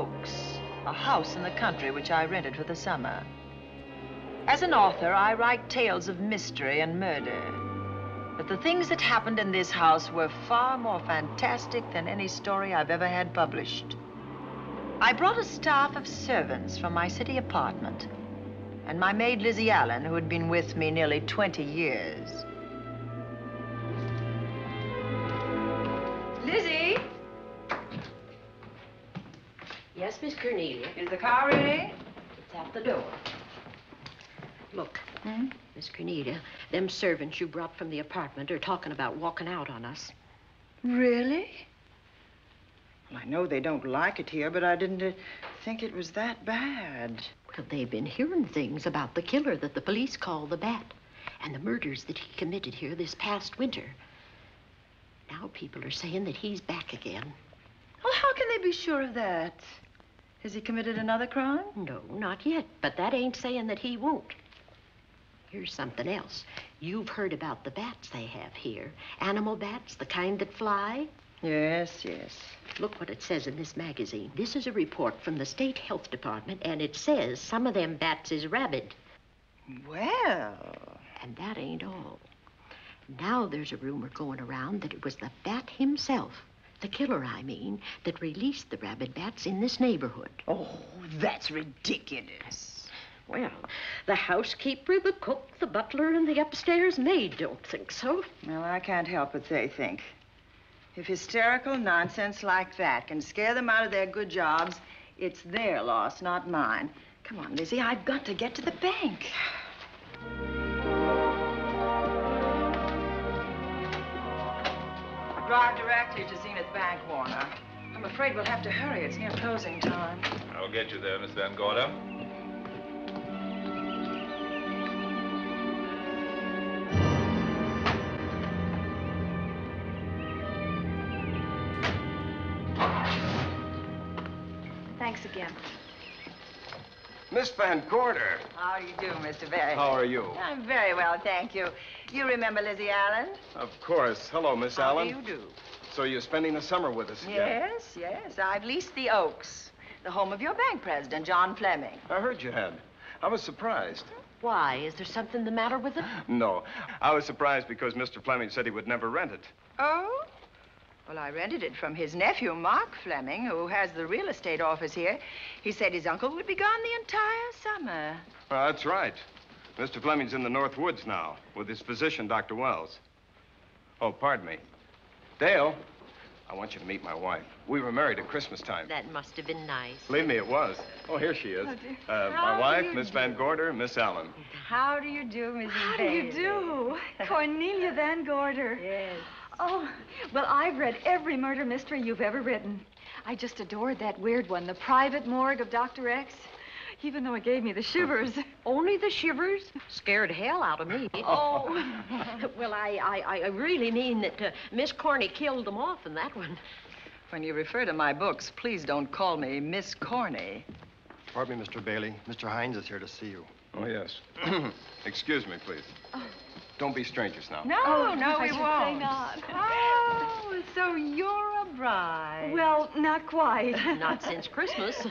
Oaks, a house in the country which I rented for the summer. As an author, I write tales of mystery and murder. But the things that happened in this house were far more fantastic than any story I've ever had published. I brought a staff of servants from my city apartment, and my maid, Lizzie Allen, who had been with me nearly 20 years. Lizzie? Yes, Miss Cornelia. Is the car ready? It's at the door. Look, Miss Cornelia, them servants you brought from the apartment are talking about walking out on us. Really? Well, I know they don't like it here, but I didn't think it was that bad. Well, they've been hearing things about the killer that the police call the Bat and the murders that he committed here this past winter. Now people are saying that he's back again. Well, how can they be sure of that? Has he committed another crime? No, not yet, but that ain't saying that he won't. Here's something else. You've heard about the bats they have here. Animal bats, the kind that fly. Yes, yes. Look what it says in this magazine. This is a report from the State Health Department, and it says some of them bats is rabid. Well... And that ain't all. Now there's a rumor going around that it was the bat himself, the killer, I mean, that released the rabid bats in this neighborhood. Oh, that's ridiculous. Well, the housekeeper, the cook, the butler, and the upstairs maid don't think so. Well, I can't help what they think. If hysterical nonsense like that can scare them out of their good jobs, it's their loss, not mine. Come on, Lizzie, I've got to get to the bank. Drive directly to Zenith Bank, Warner. I'm afraid we'll have to hurry. It's near closing time. I'll get you there, Miss Van Gorder. Thanks again. Miss Van Gorder. How do you do, Mr. Barry? How are you? I'm very well, thank you. You remember Lizzie Allen? Of course. Hello, Miss Allen. How do you do? So you're spending the summer with us again? Yes, yes. I've leased the Oaks, the home of your bank president, John Fleming. I heard you had. I was surprised. Why? Is there something the matter with it? No. I was surprised because Mr. Fleming said he would never rent it. Oh? Well, I rented it from his nephew, Mark Fleming, who has the real estate office here. He said his uncle would be gone the entire summer. Well, that's right. Mr. Fleming's in the North Woods now with his physician, Dr. Wells. Oh, pardon me. Dale, I want you to meet my wife. We were married at Christmas time. That must have been nice. Believe me, it was. Oh, here she is. Oh, dear. My wife, Miss Van Gorder, Miss Allen. How do you do, Mrs. How do you do? Cornelia Van Gorder. Yes. Oh, well, I've read every murder mystery you've ever written. I just adored that weird one, The Private Morgue of Dr. X, even though it gave me the shivers. Only the shivers? Scared hell out of me. Oh. Well, I really mean that Miss Corney killed them off in that one. When you refer to my books, please don't call me Miss Corney. Pardon me, Mr. Bailey. Mr. Hines is here to see you. Oh, yes. Excuse me, please. Don't be strangers now. No, no, I we should won't. say not. Oh, so you're a bride. Well, not quite. Not since Christmas.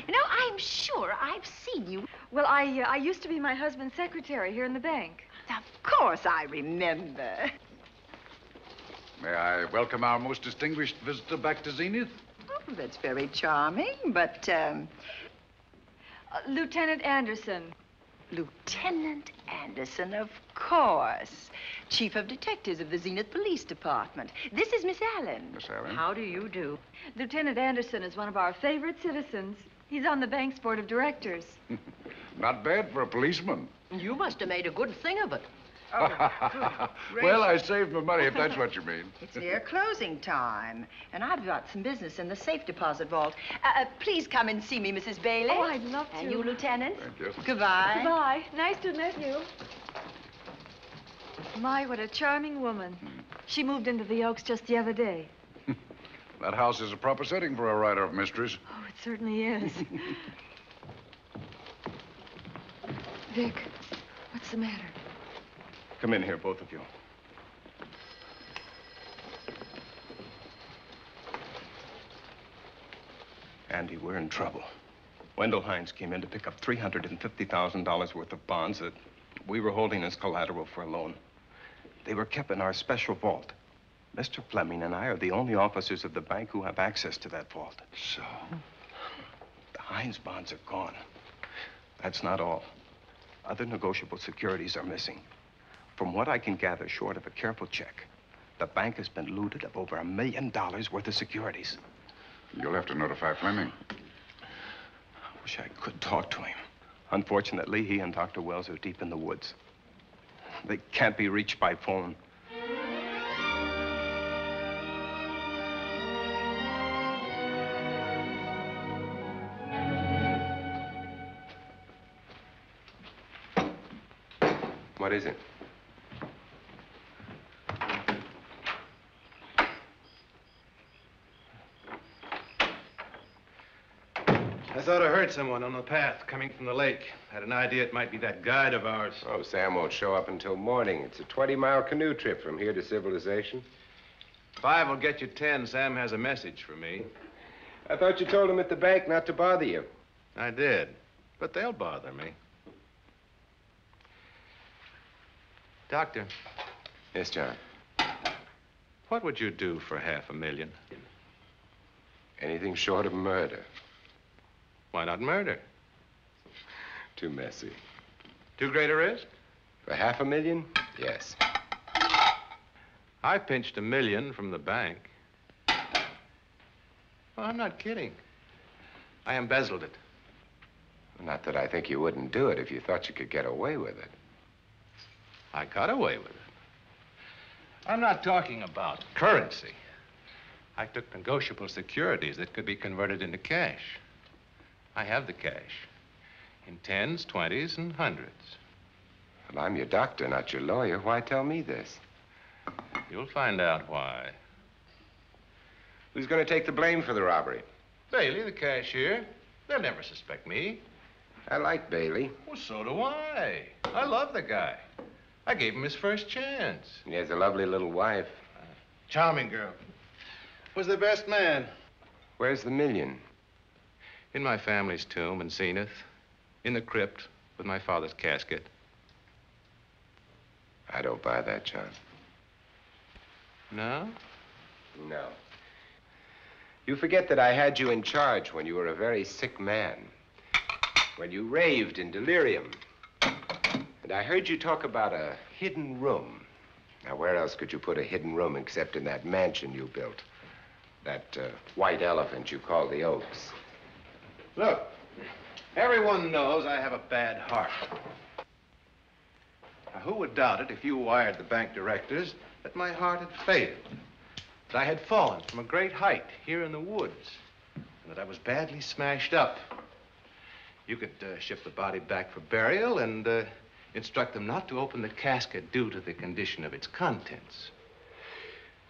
No, I'm sure I've seen you. Well, I used to be my husband's secretary here in the bank. Of course I remember. May I welcome our most distinguished visitor back to Zenith? Oh, that's very charming, but, Lieutenant Anderson. Lieutenant Anderson, of course. Chief of Detectives of the Zenith Police Department. This is Miss Allen. Miss Allen. How do you do? Lieutenant Anderson is one of our favorite citizens. He's on the bank's board of directors. Not bad for a policeman. You must have made a good thing of it. Well, I saved my money, if that's what you mean. It's near closing time, and I've got some business in the safe deposit vault. Please come and see me, Mrs. Bailey. Oh, I'd love to. And you, Lieutenant. Thank you. Goodbye. Goodbye. Nice to have met you. My, what a charming woman. She moved into the Oaks just the other day. That house is a proper setting for a writer of mysteries. Oh, it certainly is. Vic, what's the matter? Come in here, both of you. Andy, we're in trouble. Wendell Hines came in to pick up $350,000 worth of bonds that we were holding as collateral for a loan. They were kept in our special vault. Mr. Fleming and I are the only officers of the bank who have access to that vault. So? The Hines bonds are gone. That's not all. Other negotiable securities are missing. From what I can gather, short of a careful check, the bank has been looted of over $1 million worth of securities. You'll have to notify Fleming. I wish I could talk to him. Unfortunately, he and Dr. Wells are deep in the woods. They can't be reached by phone. What is it? I thought I heard someone on the path coming from the lake. Had an idea it might be that guide of ours. Oh, Sam won't show up until morning. It's a 20-mile canoe trip from here to civilization. 5 will get you 10. Sam has a message for me. I thought you told him at the bank not to bother you. I did, but they'll bother me. Doctor, Yes, John. what would you do for $500,000? Anything short of murder. Why not murder? Too messy. Too great a risk? For $500,000? Yes. I pinched $1 million from the bank. Well, I'm not kidding. I embezzled it. Not that I think you wouldn't do it if you thought you could get away with it. I got away with it. I'm not talking about currency. I took negotiable securities that could be converted into cash. I have the cash in 10s, 20s, and 100s. Well, I'm your doctor, not your lawyer. Why tell me this? You'll find out why. Who's going to take the blame for the robbery? Bailey, the cashier. They'll never suspect me. I like Bailey. Well, so do I. I love the guy. I gave him his first chance. He has a lovely little wife. Charming girl. Was the best man. Where's the $1 million? In my family's tomb in Zenith. In the crypt with my father's casket. I don't buy that, John. No? No. You forget that I had you in charge when you were a very sick man. When you raved in delirium. And I heard you talk about a hidden room. Now, where else could you put a hidden room except in that mansion you built? That white elephant you call the Oaks. Look, everyone knows I have a bad heart. Now, who would doubt it if you wired the bank directors that my heart had failed? That I had fallen from a great height here in the woods. And that I was badly smashed up. You could ship the body back for burial and instruct them not to open the casket due to the condition of its contents.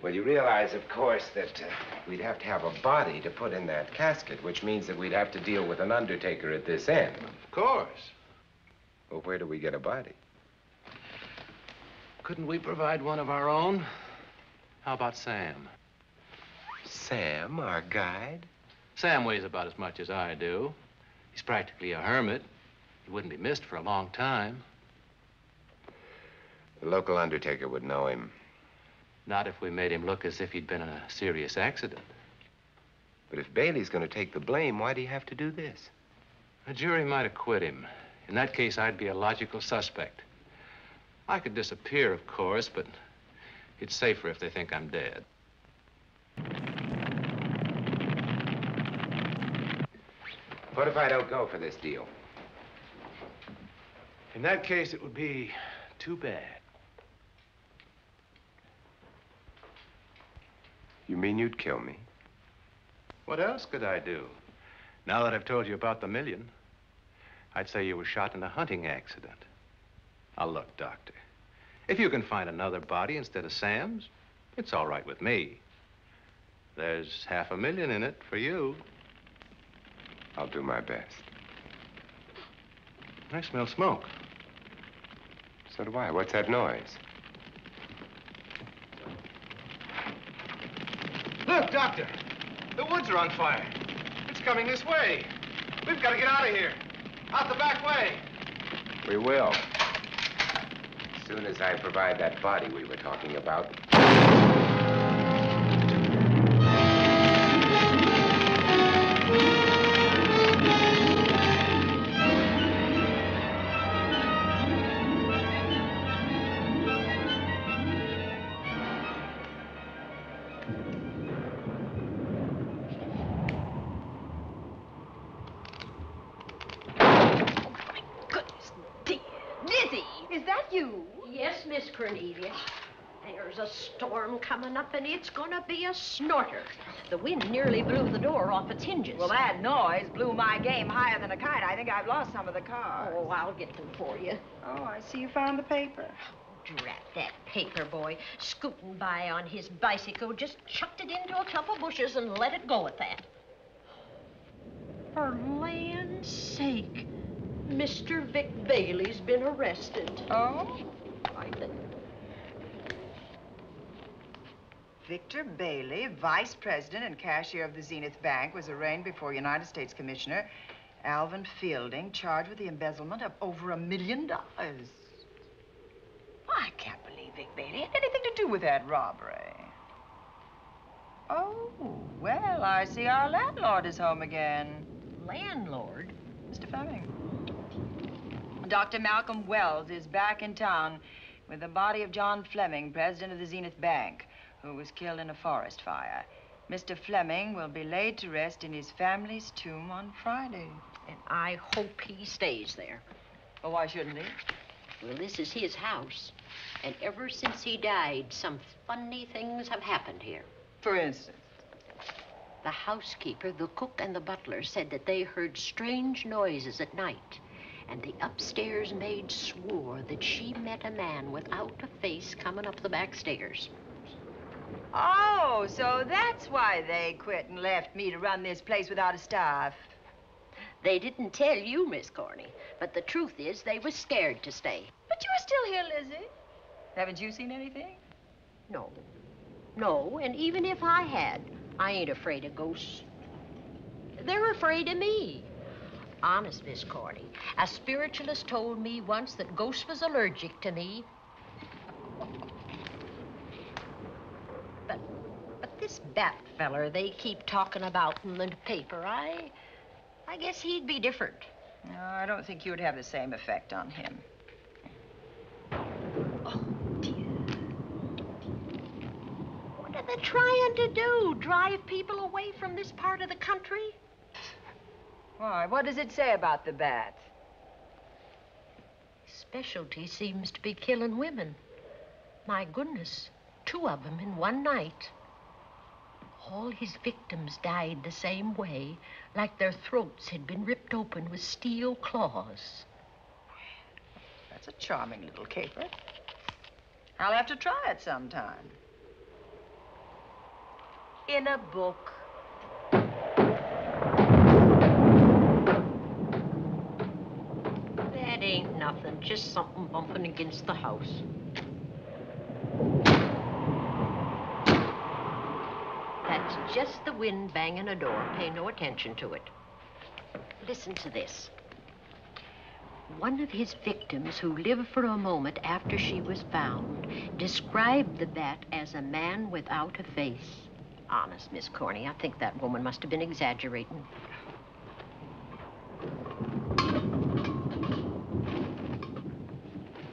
Well, you realize, of course, that we'd have to have a body to put in that casket, which means that we'd have to deal with an undertaker at this end. Of course. Well, where do we get a body? Couldn't we provide one of our own? How about Sam? Sam, our guide? Sam weighs about as much as I do. He's practically a hermit. He wouldn't be missed for a long time. The local undertaker would know him. Not if we made him look as if he'd been in a serious accident. But if Bailey's going to take the blame, why'd he have to do this? A jury might acquit him. In that case, I'd be a logical suspect. I could disappear, of course, but it's safer if they think I'm dead. What if I don't go for this deal? In that case, it would be too bad. You mean you'd kill me? What else could I do? Now that I've told you about the $1 million, I'd say you were shot in a hunting accident. Now, look, Doctor, if you can find another body instead of Sam's, it's all right with me. There's $500,000 in it for you. I'll do my best. I smell smoke. So do I. What's that noise? Look, Doctor, the woods are on fire. It's It's coming this way. We've got to get out of here. Out the back way. We will. As soon as I provide that body we were talking about. Is that you? Yes, Miss Cornelia. There's a storm coming up, and it's gonna be a snorter. The wind nearly blew the door off its hinges. Well, that noise blew my game higher than a kite. I think I've lost some of the cars. Oh, I'll get them for you. Oh, I see you found the paper. Drat that paper boy, scooting by on his bicycle, just chucked it into a clump of bushes and let it go at that. For land's sake, Mr. Vic Bailey's been arrested. Oh? I think. Victor Bailey, vice president and cashier of the Zenith Bank, was arraigned before United States Commissioner Alvin Fielding, charged with the embezzlement of over $1 million. I can't believe Vic Bailey had anything to do with that robbery. Oh, well, I see our landlord is home again. Landlord? Mr. Fleming. Dr. Malcolm Wells is back in town with the body of John Fleming, president of the Zenith Bank, who was killed in a forest fire. Mr. Fleming will be laid to rest in his family's tomb on Friday. And I hope he stays there. Well, why shouldn't he? Well, this is his house. And ever since he died, some funny things have happened here. For instance? The housekeeper, the cook, and the butler said that they heard strange noises at night. And the upstairs maid swore that she met a man without a face coming up the back stairs. Oh, so that's why they quit and left me to run this place without a staff. They didn't tell you, Miss Corney, but the truth is they were scared to stay. But you're still here, Lizzie. Haven't you seen anything? No. No, and even if I had, I ain't afraid of ghosts. They're afraid of me. Honest, Miss Corney, a spiritualist told me once that ghosts was allergic to me. But this Bat feller they keep talking about in the paper, I guess he'd be different. No, I don't think you would have the same effect on him. Oh, dear. What are they trying to do? Drive people away from this part of the country? Why, what does it say about the bat? Specialty seems to be killing women. My goodness, 2 of them in one night. All his victims died the same way, like their throats had been ripped open with steel claws. That's a charming little caper. I'll have to try it sometime. In a book. That ain't nothing, just something bumping against the house. That's just the wind banging a door. Pay no attention to it. Listen to this. One of his victims, who lived for a moment after she was found, described the bat as a man without a face. Honest, Miss Corney, I think that woman must have been exaggerating.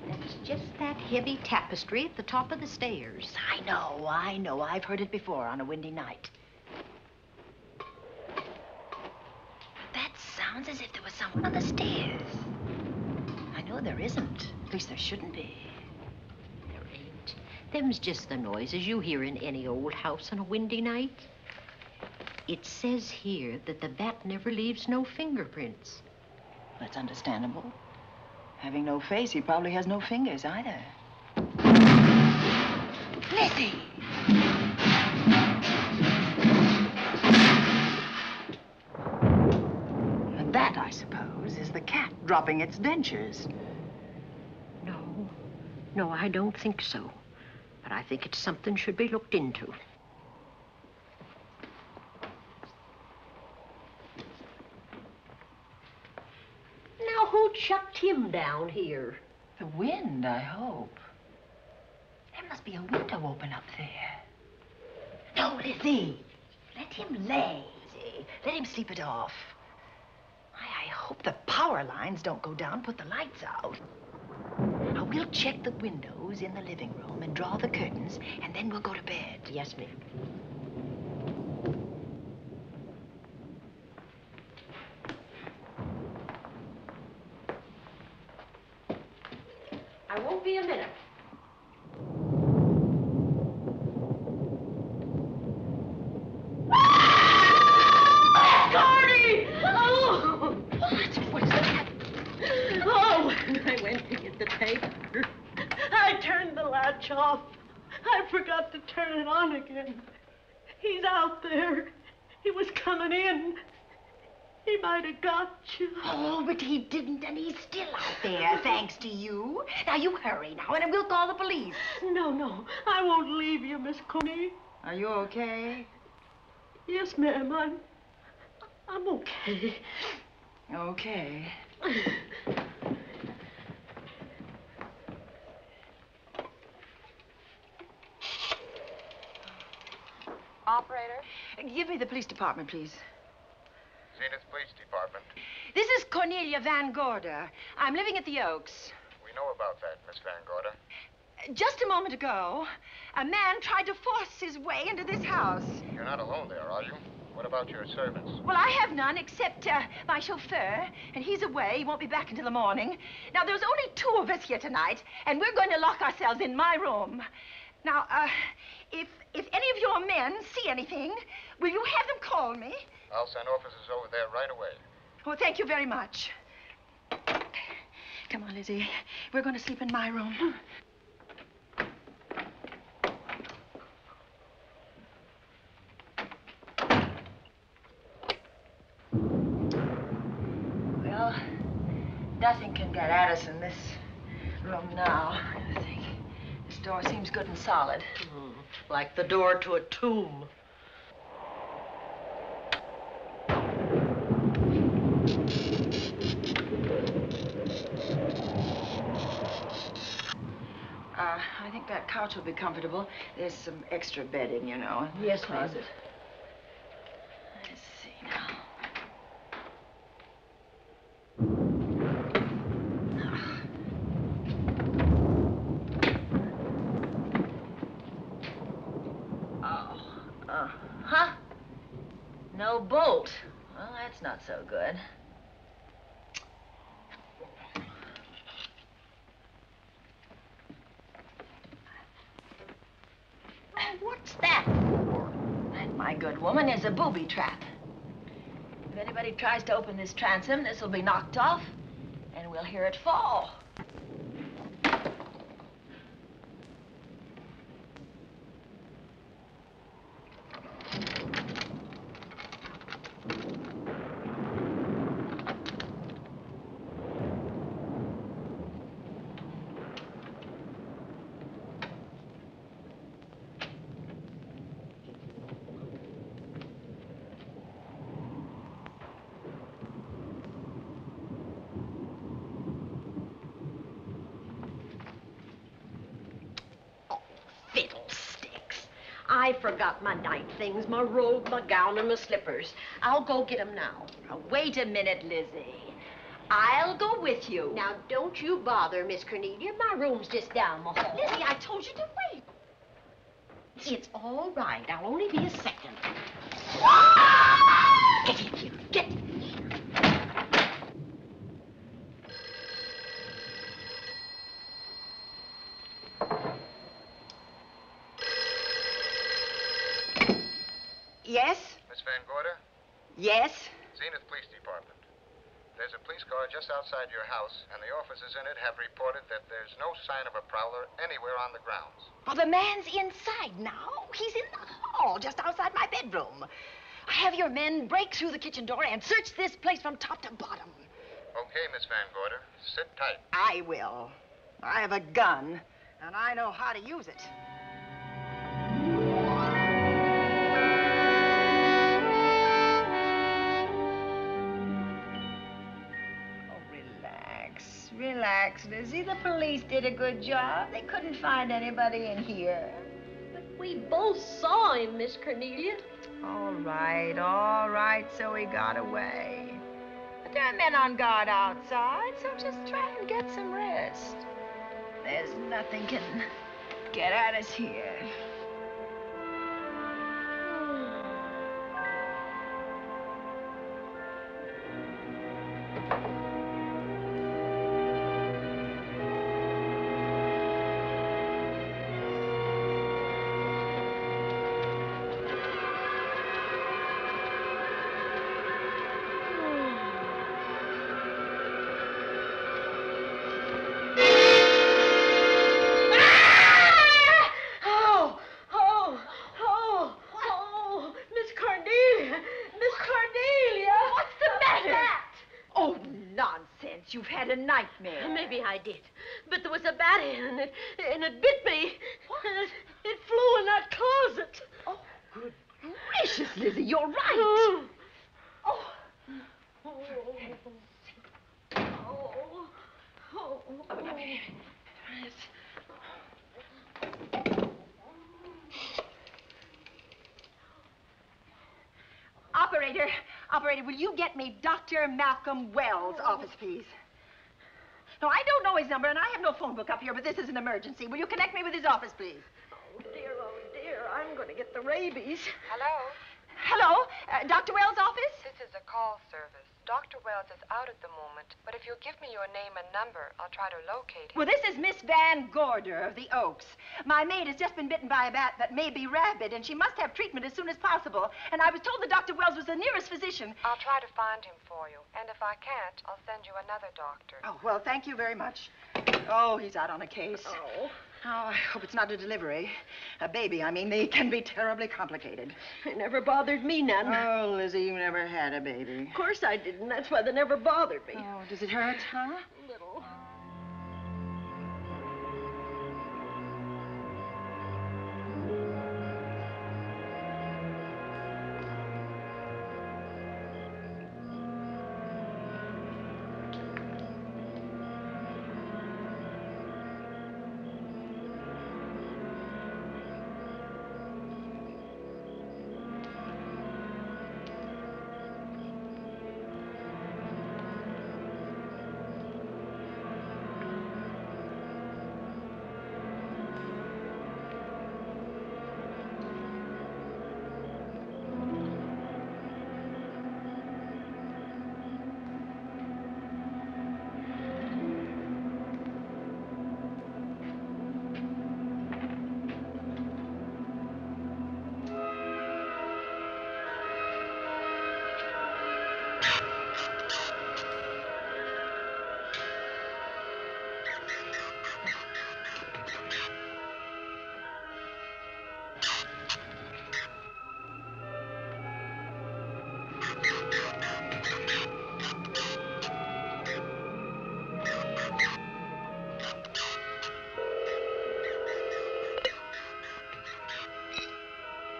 That's just that heavy tapestry at the top of the stairs. I know. I've heard it before on a windy night. That sounds as if there was someone on the stairs. I know there isn't. At least there shouldn't be. There ain't. Them's just the noises you hear in any old house on a windy night. It says here that the bat never leaves no fingerprints. That's understandable. Having no face, he probably has no fingers either. Lizzie! And that, I suppose, is the cat dropping its dentures. No, I don't think so. But I think it's something should be looked into. kept him down here? The wind, I hope. There must be a window open up there. No, Lizzie. Let him lay. Let him sleep it off. I hope the power lines don't go down, put the lights out. Now, we'll check the windows in the living room and draw the curtains, and then we'll go to bed. Yes, ma'am. I won't be a minute. Gordy! Oh! What's that? Oh, when I went to get the paper, I turned the latch off. I forgot to turn it on again. He's out there. He was coming in. He might have got you. Oh, but he didn't, and he's still out there, thanks to you. Now, you hurry now, and we'll call the police. No, I won't leave you, Miss Coney. Are you okay? Yes, ma'am, I'm okay. Okay. Operator? Give me the police department, please. Zenith Police Department. This is Cornelia Van Gorder. I'm living at the Oaks. We know about that, Miss Van Gorder. Just a moment ago, a man tried to force his way into this house. You're not alone there, are you? What about your servants? Well, I have none except my chauffeur, and he's away. He won't be back until the morning. Now, there's only 2 of us here tonight, and we're going to lock ourselves in my room. Now, if any of your men see anything, will you have them call me? I'll send officers over there right away. Oh, thank you very much. Come on, Lizzie. We're going to sleep in my room. Well, nothing can get at us in this room now, I think. This door seems good and solid. Like the door to a tomb. I think that couch will be comfortable. There's some extra bedding, you know, in the Yes, ma'am. closet. Let's see now. Huh? No bolt. Well, that's not so good. Oh, what's that for? That, my good woman, is a booby trap. If anybody tries to open this transom, this will be knocked off, and we'll hear it fall. Fiddlesticks. I forgot my night things, my robe, my gown, and my slippers. I'll go get 'em now. Now, wait a minute, Lizzie. I'll go with you. Now, don't you bother, Miss Cornelia. My room's just down the hall. Lizzie, I told you to wait. It's all right. I'll only be a second. Get in here. Get in here. Yes? Miss Van Gorder? Yes? Zenith Police Department. There's a police car just outside your house, and the officers in it have reported that there's no sign of a prowler anywhere on the grounds. Well, the man's inside now. He's in the hall, just outside my bedroom. Have your men break through the kitchen door and search this place from top to bottom. Okay, Miss Van Gorder. Sit tight. I will. I have a gun, and I know how to use it. relax, Lizzie. The police did a good job. They couldn't find anybody in here. But we both saw him, Miss Cornelia. All right, so he got away. But there are men on guard outside, so just try and get some rest. There's nothing can get at us here. You've had a nightmare. Maybe I did. But there was a bat in it, and it bit me. What? It flew in that closet. Oh, good gracious, Lizzie, you're right. Oh. Operator, will you get me Dr. Malcolm Wells' office, please? No, I don't know his number, and I have no phone book up here, but this is an emergency. Will you connect me with his office, please? Oh, dear, I'm going to get the rabies. Hello? Hello? Dr. Wells' office? This is a call service. Dr. Wells is out at the moment, but if you'll give me your name and number, I'll try to locate him. Well, this is Miss Van Gorder of the Oaks. My maid has just been bitten by a bat that may be rabid, and she must have treatment as soon as possible. And I was told that Dr. Wells was the nearest physician. I'll try to find him for you, and if I can't, I'll send you another doctor. Oh, well, thank you very much. Oh, he's out on a case. Oh. Oh, I hope it's not a delivery. A baby, I mean. They can be terribly complicated. It never bothered me none. Oh, Lizzie, you never had a baby. Of course I didn't. That's why they never bothered me. Oh, does it hurt, huh? Little.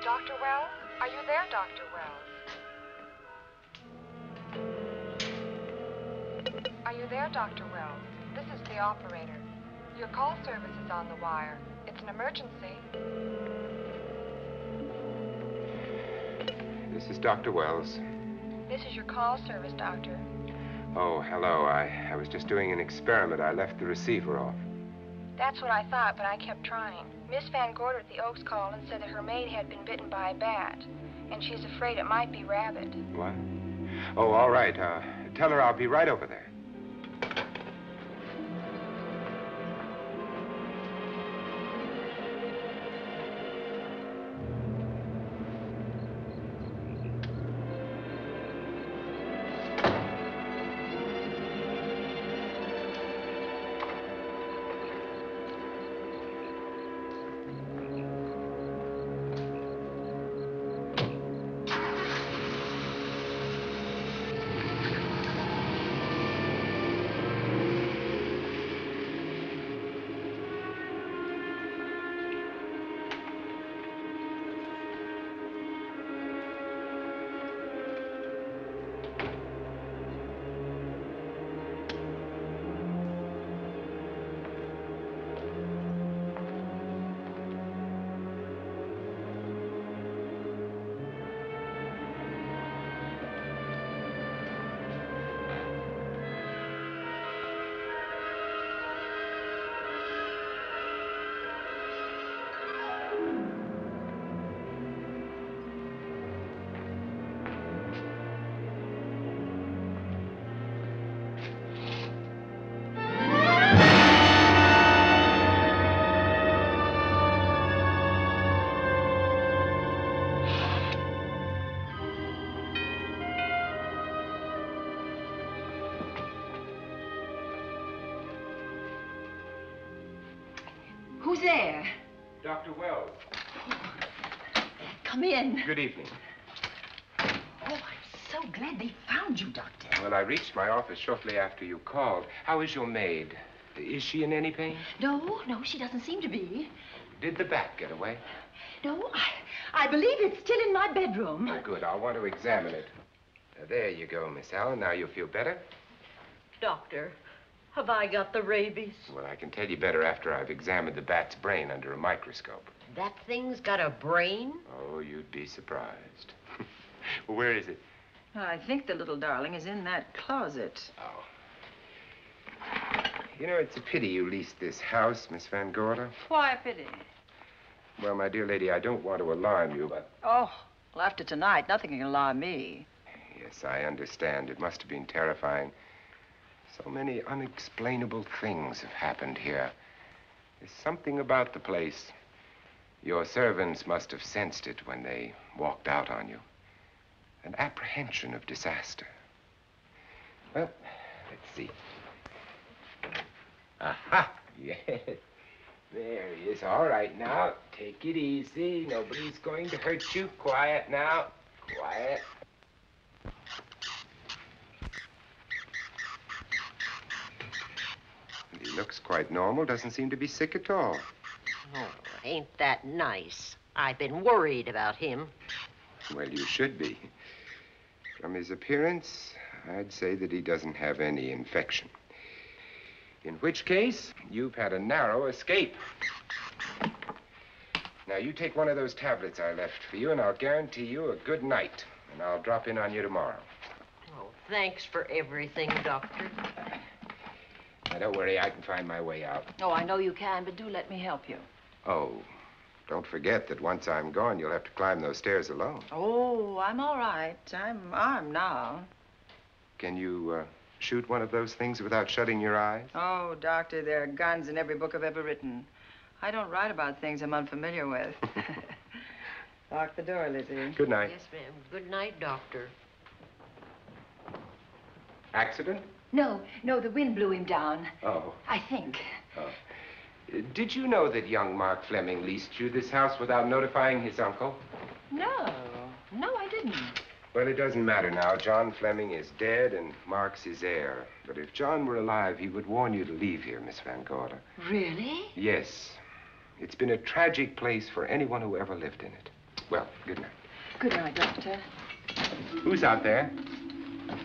Dr. Wells? Are you there, Dr. Wells? Are you there, Dr. Wells? This is the operator. Your call service is on the wire. It's an emergency. This is Dr. Wells. This is your call service, doctor. Oh, hello. I was just doing an experiment. I left the receiver off. That's what I thought, but I kept trying. Miss Van Gorder at the Oaks called and said that her maid had been bitten by a bat, and she's afraid it might be rabid. What? Oh, all right. Tell her I'll be right over there. Who's there? Dr. Wells. Come in. Good evening. Oh, I'm so glad they found you, Doctor. Well, I reached my office shortly after you called. How is your maid? Is she in any pain? No, she doesn't seem to be. Did the bat get away? No, I believe it's still in my bedroom. Oh, good. I'll want to examine it. There you go, Miss Allen. Now you feel better? Doctor, have I got the rabies? Well, I can tell you better after I've examined the bat's brain under a microscope. That thing's got a brain? Oh, you'd be surprised. Well, where is it? I think the little darling is in that closet. Oh. You know, it's a pity you leased this house, Miss Van Gorder. Why a pity? Well, my dear lady, I don't want to alarm you, but... Oh, well, after tonight, nothing can alarm me. Yes, I understand. It must have been terrifying. So many unexplainable things have happened here. There's something about the place. Your servants must have sensed it when they walked out on you. An apprehension of disaster. Well, let's see. Aha! Yes. There he is. All right, now. Take it easy. Nobody's going to hurt you. Quiet now. Quiet. He looks quite normal. Doesn't seem to be sick at all. Oh, ain't that nice? I've been worried about him. Well, you should be. From his appearance, I'd say that he doesn't have any infection. In which case, you've had a narrow escape. Now, you take one of those tablets I left for you, and I'll guarantee you a good night. And I'll drop in on you tomorrow. Oh, thanks for everything, Doctor. Now, don't worry, I can find my way out. Oh, I know you can, but do let me help you. Oh, don't forget that once I'm gone, you'll have to climb those stairs alone. Oh, I'm all right. I'm armed now. Can you, shoot one of those things without shutting your eyes? Oh, Doctor, there are guns in every book I've ever written. I don't write about things I'm unfamiliar with. Lock the door, Lizzie. Good night. Yes, ma'am. Good night, Doctor. Accident? No, the wind blew him down. Oh. I think. Oh. Did you know that young Mark Fleming leased you this house without notifying his uncle? No, I didn't. Well, it doesn't matter now. John Fleming is dead and Mark's his heir. But if John were alive, he would warn you to leave here, Miss Van Gorder. Really? Yes. It's been a tragic place for anyone who ever lived in it. Well, good night. Good night, Doctor. Who's out there?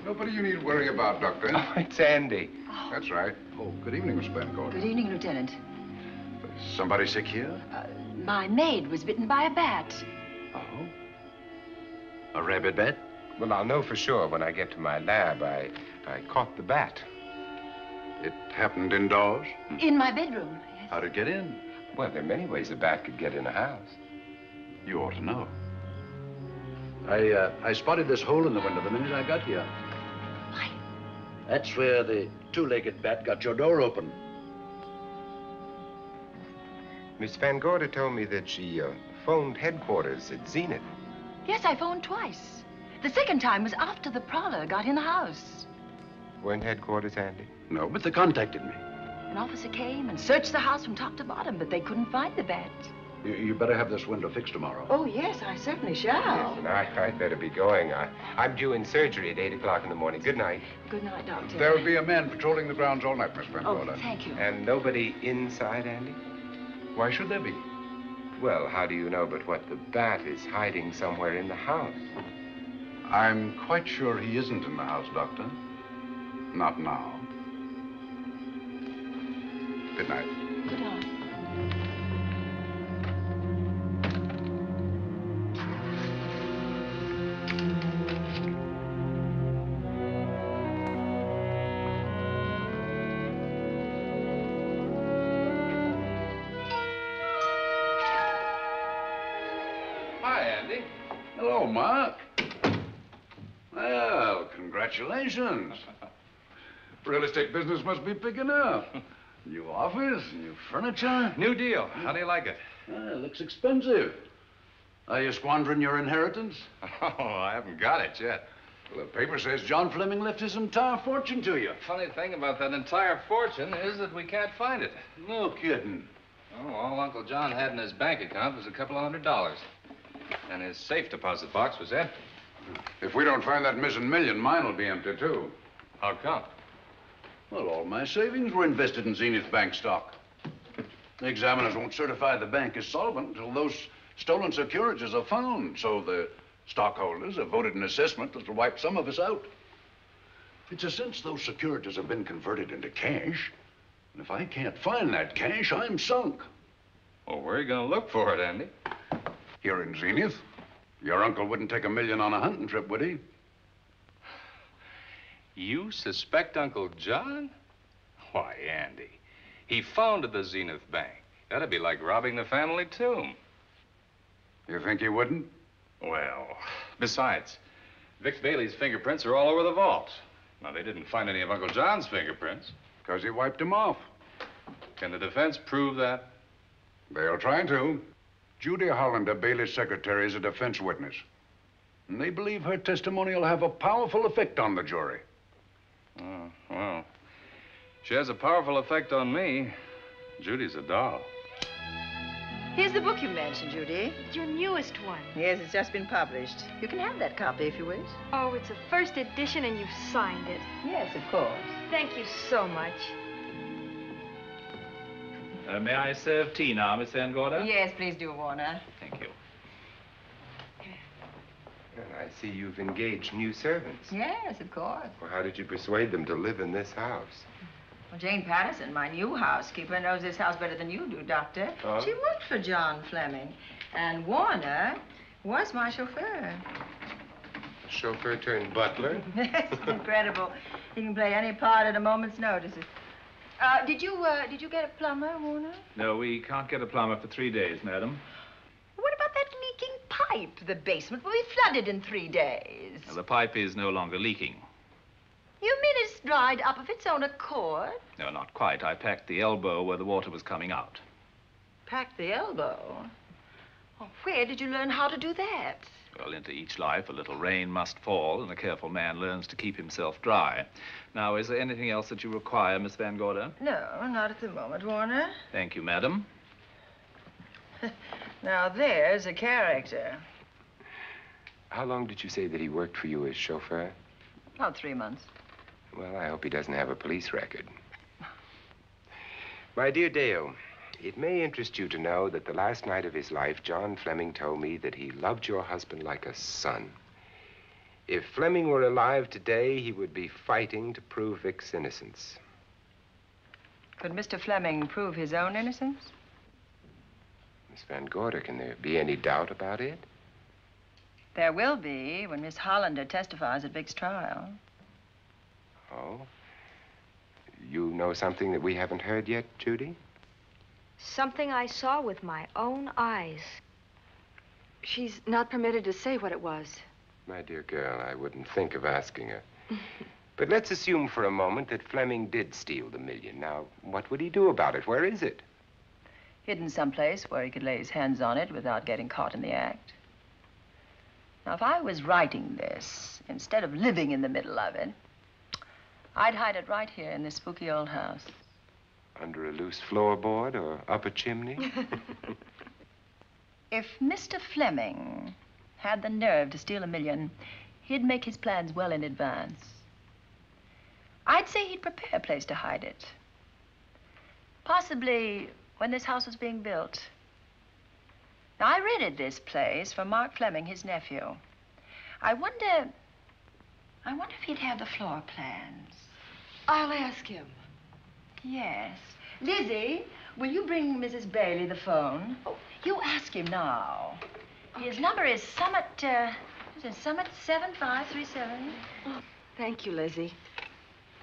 Nobody you need worry about, Doctor. Oh, it's Andy. That's right. Oh, good evening, Miss Van Gorder. Good evening, Lieutenant. Somebody sick here? My maid was bitten by a bat. Oh? A rabid bat? Well, I'll know for sure when I get to my lab. I caught the bat. It happened indoors? In my bedroom. Yes. How'd it get in? Well, there are many ways a bat could get in a house. You ought to know. I spotted this hole in the window the minute I got here. Why? That's where the two-legged bat got your door open. Miss Van Gorder told me that she phoned headquarters at Zenith. Yes, I phoned twice. The second time was after the prowler got in the house. Weren't headquarters, Andy? No, but they contacted me. An officer came and searched the house from top to bottom, but they couldn't find the bat. You better have this window fixed tomorrow. Oh, yes, I certainly shall. Yes, and I'd better be going. I'm due in surgery at 8 o'clock in the morning. Good night. Good night, Doctor. There'll be a man patrolling the grounds all night, Miss Van Oh, Gorder. thank you. And nobody inside, Andy? Why should there be? Well, how do you know but what the bat is hiding somewhere in the house? I'm quite sure he isn't in the house, Doctor. Not now. Good night. Good night. Hi, Andy. Hello, Mark. Well, congratulations. Real estate business must be picking up. New office, new furniture. New deal. How do you like it? It looks expensive. Are you squandering your inheritance? Oh, I haven't got it yet. Well, the paper says John Fleming left his entire fortune to you. Funny thing about that entire fortune is that we can't find it. No kidding. Oh, all Uncle John had in his bank account was a couple of $100. And his safe deposit box was empty. If we don't find that missing million, mine will be empty, too. How come? Well, all my savings were invested in Zenith Bank stock. The examiners won't certify the bank as solvent until those stolen securities are found. So the stockholders have voted an assessment that'll wipe some of us out. It's a cinch those securities have been converted into cash. And if I can't find that cash, I'm sunk. Well, where are you going to look for it, Andy? Here in Zenith. Your uncle wouldn't take $1 million on a hunting trip, would he? You suspect Uncle John? Why, Andy, he founded the Zenith Bank. That'd be like robbing the family tomb. You think he wouldn't? Well, besides, Vic Bailey's fingerprints are all over the vault. Now, they didn't find any of Uncle John's fingerprints. Because he wiped them off. Can the defense prove that? They'll try to. Judy Hollander, Bailey's secretary, is a defense witness. And they believe her testimony will have a powerful effect on the jury. Oh, well, she has a powerful effect on me. Judy's a doll. Here's the book you mentioned, Judy. It's your newest one. Yes, it's just been published. You can have that copy if you wish. Oh, it's a first edition and you've signed it. Yes, of course. Thank you so much. May I serve tea now, Miss Van Gorder? Yes, please do, Warner. Thank you. Well, I see you've engaged new servants. Yes, of course. Well, how did you persuade them to live in this house? Well, Jane Patterson, my new housekeeper, knows this house better than you do, Doctor. Oh? She worked for John Fleming. And Warner was my chauffeur. Chauffeur turned butler? It's incredible. He can play any part at a moment's notice. Did you get a plumber, Warner? No, we can't get a plumber for 3 days, madam. What about that leaking pipe? The basement will be flooded in 3 days. Now, the pipe is no longer leaking. You mean it's dried up of its own accord? No, not quite. I packed the elbow where the water was coming out. Packed the elbow? Oh, where did you learn how to do that? Well, into each life, a little rain must fall, and a careful man learns to keep himself dry. Now, is there anything else that you require, Miss Van Gorder? No, not at the moment, Warner. Thank you, madam. Now, there's a character. How long did you say that he worked for you as chauffeur? About 3 months. Well, I hope he doesn't have a police record. My dear Dale, it may interest you to know that the last night of his life, John Fleming told me that he loved your husband like a son. If Fleming were alive today, he would be fighting to prove Vic's innocence. Could Mr. Fleming prove his own innocence? Miss Van Gorder, can there be any doubt about it? There will be when Miss Hollander testifies at Vic's trial. Oh? You know something that we haven't heard yet, Judy? Something I saw with my own eyes. She's not permitted to say what it was. My dear girl, I wouldn't think of asking her. But let's assume for a moment that Fleming did steal the $1 million. Now, what would he do about it? Where is it? Hidden someplace where he could lay his hands on it without getting caught in the act. Now, if I was writing this, instead of living in the middle of it, I'd hide it right here in this spooky old house. Under a loose floorboard or up a chimney? If Mr. Fleming had the nerve to steal $1 million, he'd make his plans well in advance. I'd say he'd prepare a place to hide it. Possibly when this house was being built. Now, I rented this place from Mark Fleming, his nephew. I wonder if he'd have the floor plans. I'll ask him. Yes. Lizzie, will you bring Mrs. Bailey the phone? Oh, you ask him now. Okay. His number is Summit 7537. Oh, thank you, Lizzie.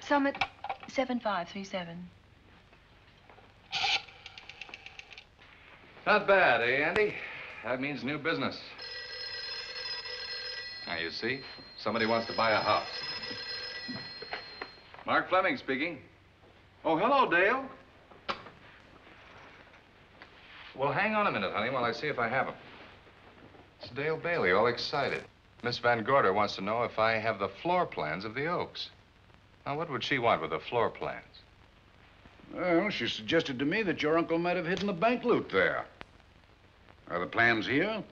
Summit 7537. Not bad, eh, Andy? That means new business. Now, you see, somebody wants to buy a house. Mark Fleming speaking. Oh, hello, Dale. Well, hang on a minute, honey, while I see if I have him. It's Dale Bailey, all excited. Miss Van Gorder wants to know if I have the floor plans of the Oaks. Now, what would she want with the floor plans? Well, she suggested to me that your uncle might have hidden the bank loot there. Are the plans here?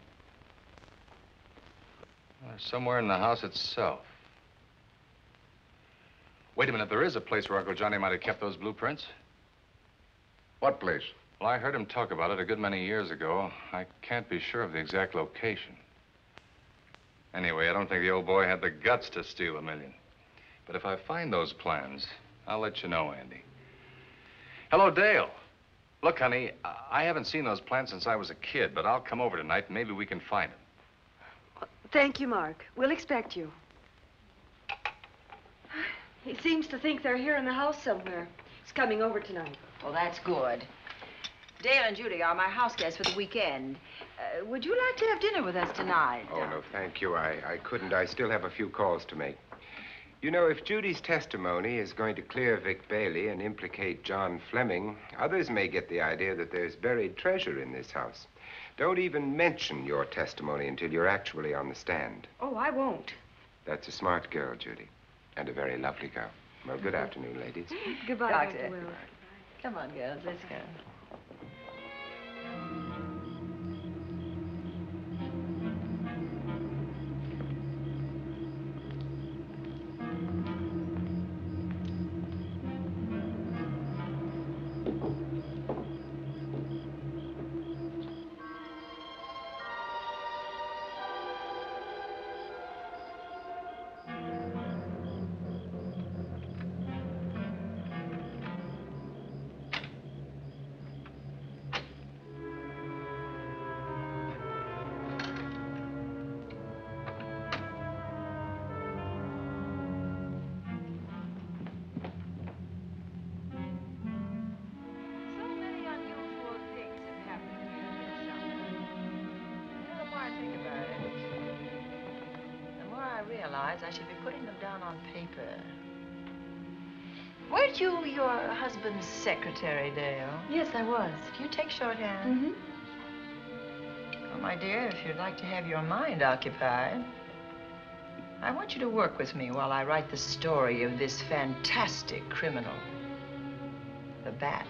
Somewhere in the house itself. Wait a minute, there is a place where Uncle Johnny might have kept those blueprints. What place? Well, I heard him talk about it a good many years ago. I can't be sure of the exact location. Anyway, I don't think the old boy had the guts to steal $1 million. But if I find those plans, I'll let you know, Andy. Hello, Dale. Look, honey, I haven't seen those plans since I was a kid, but I'll come over tonight and maybe we can find them. Thank you, Mark. We'll expect you. He seems to think they're here in the house somewhere. He's coming over tonight. Well, that's good. Dale and Judy are my house guests for the weekend. Would you like to have dinner with us tonight? Oh, no, thank you. I couldn't. I still have a few calls to make. You know, if Judy's testimony is going to clear Vic Bailey and implicate John Fleming, others may get the idea that there's buried treasure in this house. Don't even mention your testimony until you're actually on the stand. Oh, I won't. That's a smart girl, Judy. And a very lovely girl. Well, good afternoon, ladies. Goodbye, Dr. Wells. Come on, girls, let's go. I should be putting them down on paper. Weren't you your husband's secretary, Dale? Yes, I was. Do you take shorthand? Mm-hmm. Well, my dear, if you'd like to have your mind occupied, I want you to work with me while I write the story of this fantastic criminal, the Bat.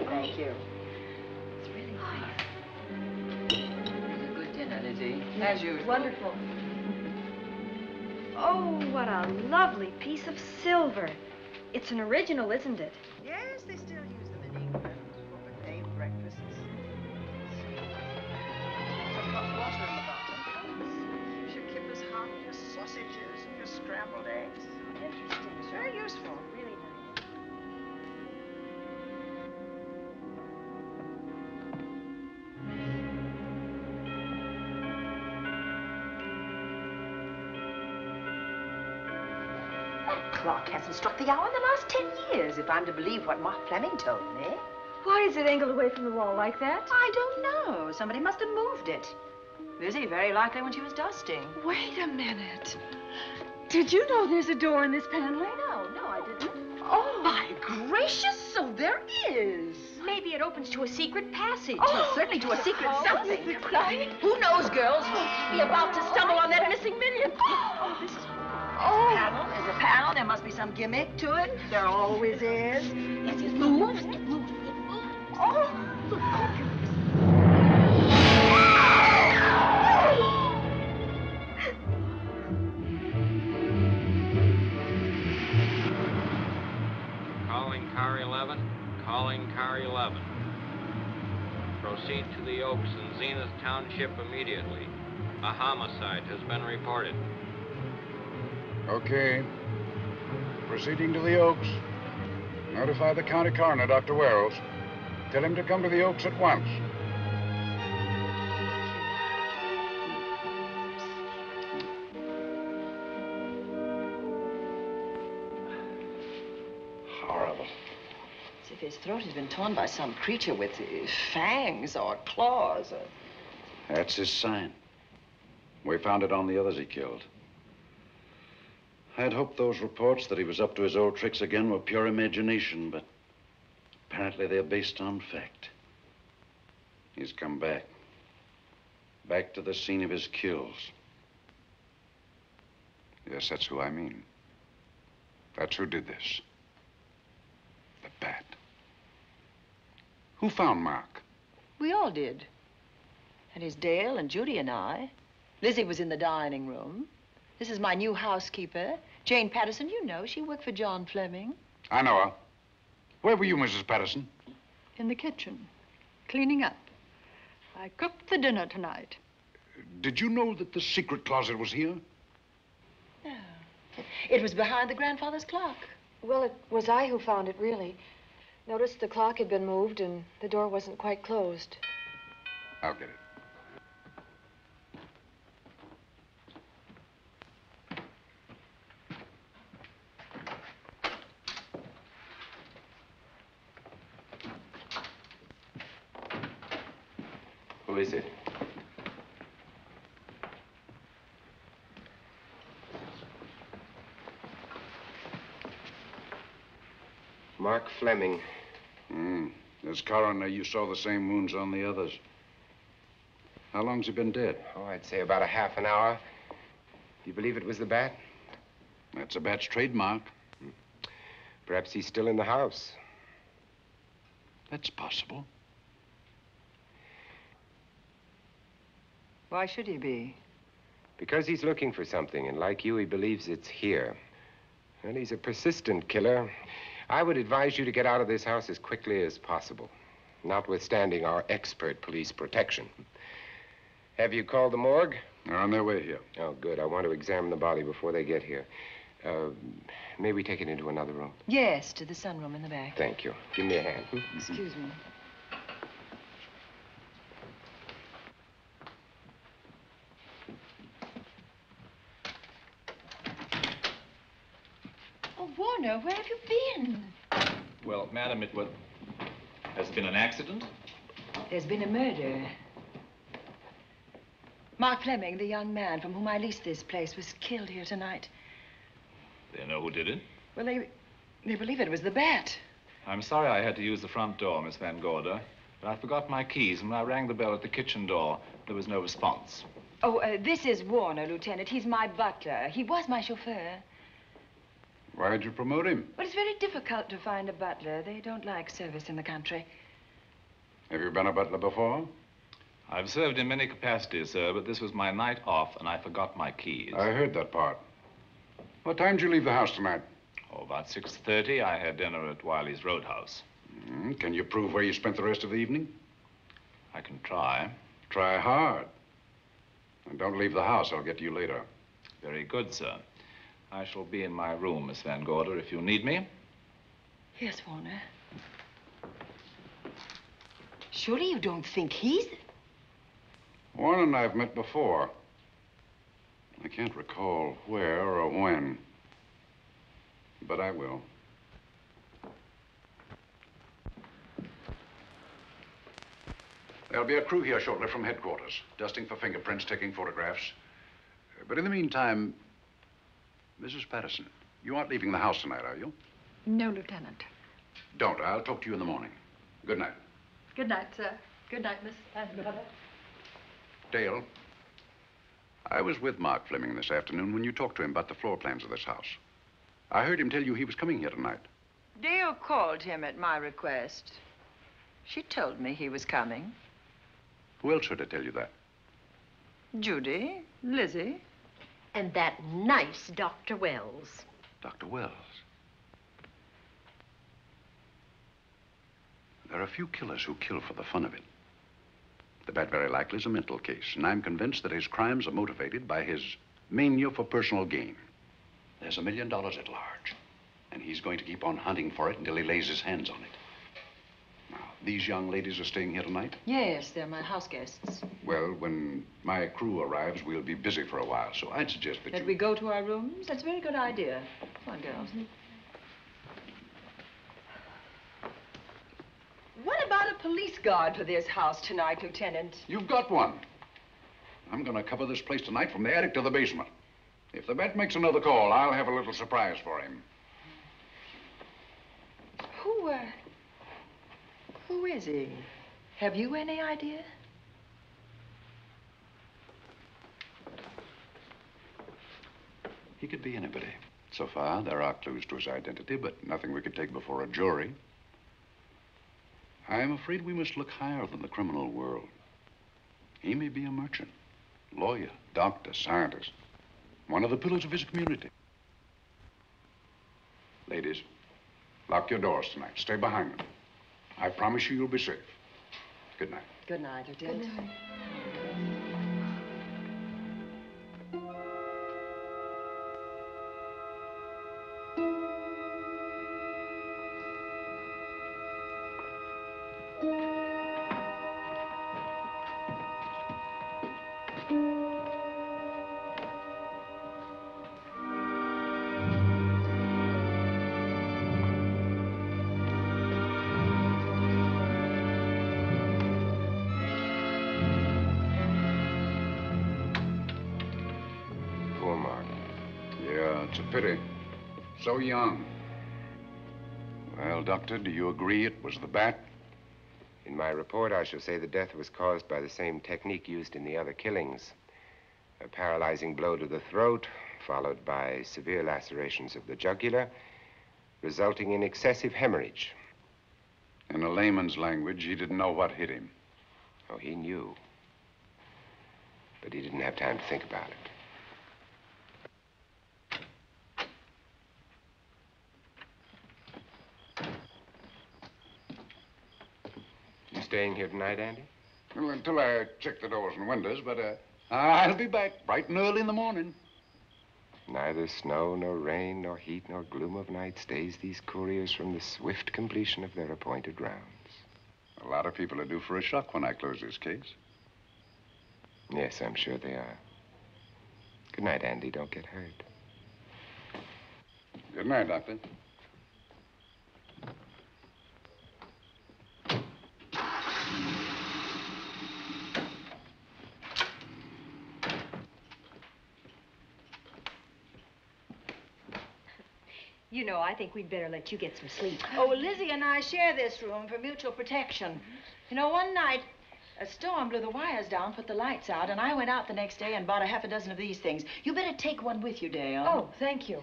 Thank you. It's really nice. It's a good dinner, Lizzie. As usual. Wonderful. Oh, what a lovely piece of silver. It's an original, isn't it? Yes, they still use them in England for buffet breakfasts. Some hot water in the bottom. Should keep us hot, your sausages and your scrambled eggs. Interesting. It's very useful. Really nice. Clock hasn't struck the hour in the last 10 years, if I'm to believe what Mark Fleming told me. Why is it angled away from the wall like that? I don't know. Somebody must have moved it. Lizzie, very likely when she was dusting. Wait a minute. Did you know there's a door in this paneling? No, I didn't. Oh, my gracious, so there is. Maybe it opens to a secret passage. Oh, certainly to a secret something. Is it exciting? Who knows, girls? We'll be about to stumble on that missing million. Oh, this is... Oh. There's a panel. There must be some gimmick to it. There always is. Yes, it moves. It moves. It moves. Oh. Calling car 11. Calling car 11. Proceed to the Oaks in Zenith Township immediately. A homicide has been reported. Okay. Proceeding to the Oaks. Notify the county coroner, Dr. Wells. Tell him to come to the Oaks at once. Horrible. As if his throat has been torn by some creature with fangs or claws. That's his sign. We found it on the others he killed. I'd hoped those reports that he was up to his old tricks again were pure imagination, but apparently they're based on fact. He's come back. Back to the scene of his kills. Yes, that's who I mean. That's who did this. The bat. Who found Mark? We all did. And it's Dale and Judy and I. Lizzie was in the dining room. This is my new housekeeper, Jane Patterson. You know, she worked for John Fleming. I know her. Where were you, Mrs. Patterson? In the kitchen, cleaning up. I cooked the dinner tonight. Did you know that the secret closet was here? No. It was behind the grandfather's clock. Well, it was I who found it, really. Noticed the clock had been moved and the door wasn't quite closed. I'll get it. Who is it? Mark Fleming. As coroner, you saw the same wounds on the others. How long's he been dead? Oh, I'd say about a half an hour. You believe it was the bat? That's a bat's trademark. Perhaps he's still in the house. That's possible. Why should he be? Because he's looking for something, and like you, he believes it's here. And he's a persistent killer. I would advise you to get out of this house as quickly as possible, notwithstanding our expert police protection. Have you called the morgue? They're on their way here. Oh, good. I want to examine the body before they get here. May we take it into another room? Yes, to the sunroom in the back. Thank you. Give me a hand. Excuse me. Oh, Warner, where have you been? Well, madam, has been an accident? There's been a murder. Mark Fleming, the young man from whom I leased this place, was killed here tonight. They know who did it? Well, they believe it was the bat. I'm sorry I had to use the front door, Miss Van Gorder, but I forgot my keys, and when I rang the bell at the kitchen door, there was no response. Oh, this is Warner, Lieutenant. He's my butler. He was my chauffeur. Why'd you promote him? But it's very difficult to find a butler. They don't like service in the country. Have you been a butler before? I've served in many capacities, sir, but this was my night off, and I forgot my keys. I heard that part. What time did you leave the house tonight? Oh, about 6:30. I had dinner at Wiley's Roadhouse. Can you prove where you spent the rest of the evening? I can try. Try hard. And don't leave the house. I'll get to you later. Very good, sir. I shall be in my room, Miss Van Gorder, if you need me. Yes, Warner. Surely you don't think he's... Warren and I've met before. I can't recall where or when, but I will. There'll be a crew here shortly from headquarters, dusting for fingerprints, taking photographs. But in the meantime, Mrs. Patterson, you aren't leaving the house tonight, are you? No, Lieutenant. Don't. I'll talk to you in the morning. Good night. Good night, sir. Good night, Miss Van Gorder. Dale, I was with Mark Fleming this afternoon when you talked to him about the floor plans of this house. I heard him tell you he was coming here tonight. Dale called him at my request. She told me he was coming. Who else heard her tell you that? Judy, Lizzie. And that nice Dr. Wells. Dr. Wells. There are few killers who kill for the fun of it. The bat very likely is a mental case, and I'm convinced that his crimes are motivated by his mania for personal gain. There's $1 million at large, and he's going to keep on hunting for it until he lays his hands on it. Now, these young ladies are staying here tonight? Yes, they're my house guests. Well, when my crew arrives, we'll be busy for a while, so I'd suggest that we go to our rooms? That's a very good idea. Come on, girls. What about a police guard for this house tonight, Lieutenant? You've got one. I'm going to cover this place tonight from the attic to the basement. If the vet makes another call, I'll have a little surprise for him. Who is he? Have you any idea? He could be anybody. So far, there are clues to his identity, but nothing we could take before a jury. I'm afraid we must look higher than the criminal world. He may be a merchant, lawyer, doctor, scientist, one of the pillars of his community. Ladies, lock your doors tonight. Stay behind them. I promise you you'll be safe. Good night. Good night, Lieutenant. Good night. It's a pity. So young. Well, Doctor, do you agree it was the bat? In my report, I shall say the death was caused by the same technique used in the other killings. A paralyzing blow to the throat, followed by severe lacerations of the jugular, resulting in excessive hemorrhage. In a layman's language, he didn't know what hit him. Oh, he knew. But he didn't have time to think about it. You staying here tonight, Andy? Well, until I check the doors and windows, but I'll be back bright and early in the morning. Neither snow, nor rain, nor heat, nor gloom of night stays these couriers from the swift completion of their appointed rounds. A lot of people are due for a shock when I close this case. Yes, I'm sure they are. Good night, Andy. Don't get hurt. Good night, Doctor. You know, I think we'd better let you get some sleep. Oh, Lizzie and I share this room for mutual protection. You know, one night, a storm blew the wires down, put the lights out, and I went out the next day and bought a half a dozen of these things. You better take one with you, Dale. Oh, thank you.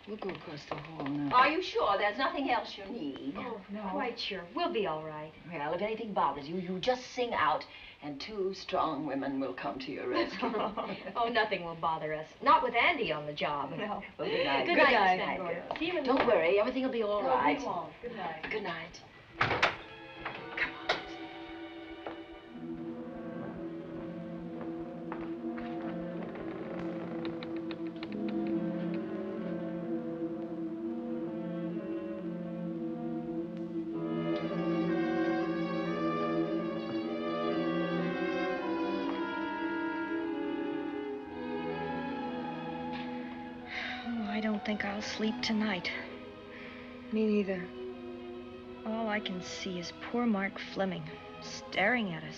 We'll go across the hall now. Are you sure there's nothing else you need? Oh, no. Quite sure. We'll be all right. Well, if anything bothers you, you just sing out, and two strong women will come to your rescue. Oh, nothing will bother us. Not with Andy on the job. No. Well, good night. Good night, Miss Van Gordon. See you in the Don't worry, everything will be all right. We won't. Good night. Good night. I don't think I'll sleep tonight. Me neither. All I can see is poor Mark Fleming staring at us.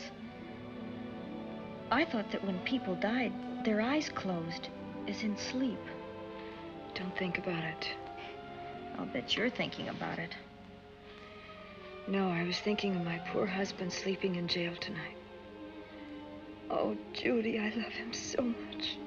I thought that when people died, their eyes closed, as in sleep. Don't think about it. I'll bet you're thinking about it. No, I was thinking of my poor husband sleeping in jail tonight. Oh, Judy, I love him so much.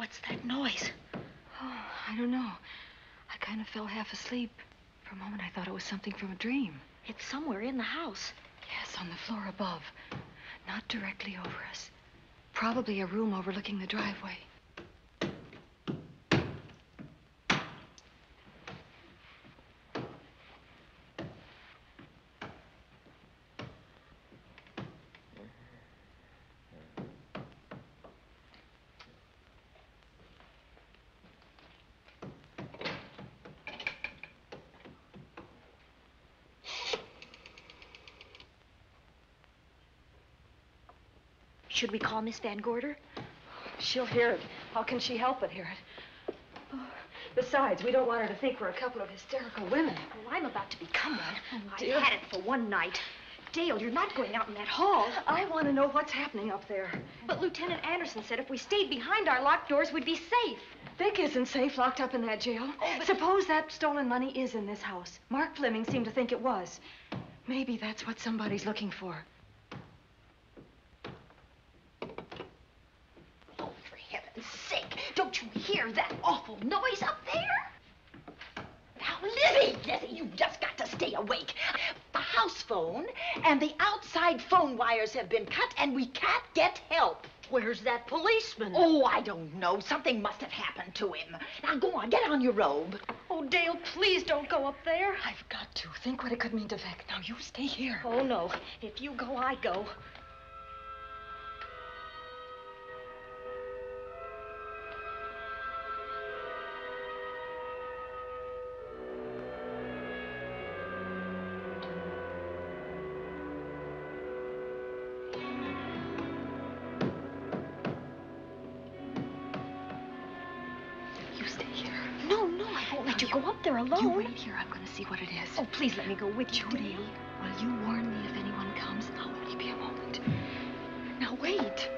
What's that noise? Oh, I don't know. I kind of fell half asleep. For a moment, I thought it was something from a dream. It's somewhere in the house. Yes, on the floor above. Not directly over us. Probably a room overlooking the driveway. Should we call Miss Van Gorder? She'll hear it. How can she help but hear it? Oh, besides, we don't want her to think we're a couple of hysterical women. Oh, I'm about to become one. Dear. I had it for one night. Dale, you're not going out in that hall. I want to know what's happening up there. But Lieutenant Anderson said if we stayed behind our locked doors, we'd be safe. Vic isn't safe locked up in that jail. Suppose that stolen money is in this house. Mark Fleming seemed to think it was. Maybe that's what somebody's looking for. Don't you hear that awful noise up there? Now, Lizzie, you've just got to stay awake. The house phone and the outside phone wires have been cut, and we can't get help. Where's that policeman? Oh, I don't know. Something must have happened to him. Now, go on, get on your robe. Oh, Dale, please don't go up there. I've got to. Think what it could mean to Vic. Now, you stay here. Oh, no. If you go, I go. You go up there alone. You wait here. I'm going to see what it is. Oh, please let me go with you, Judy, Dale. will you warn me if anyone comes? I'll only be a moment. Now, wait.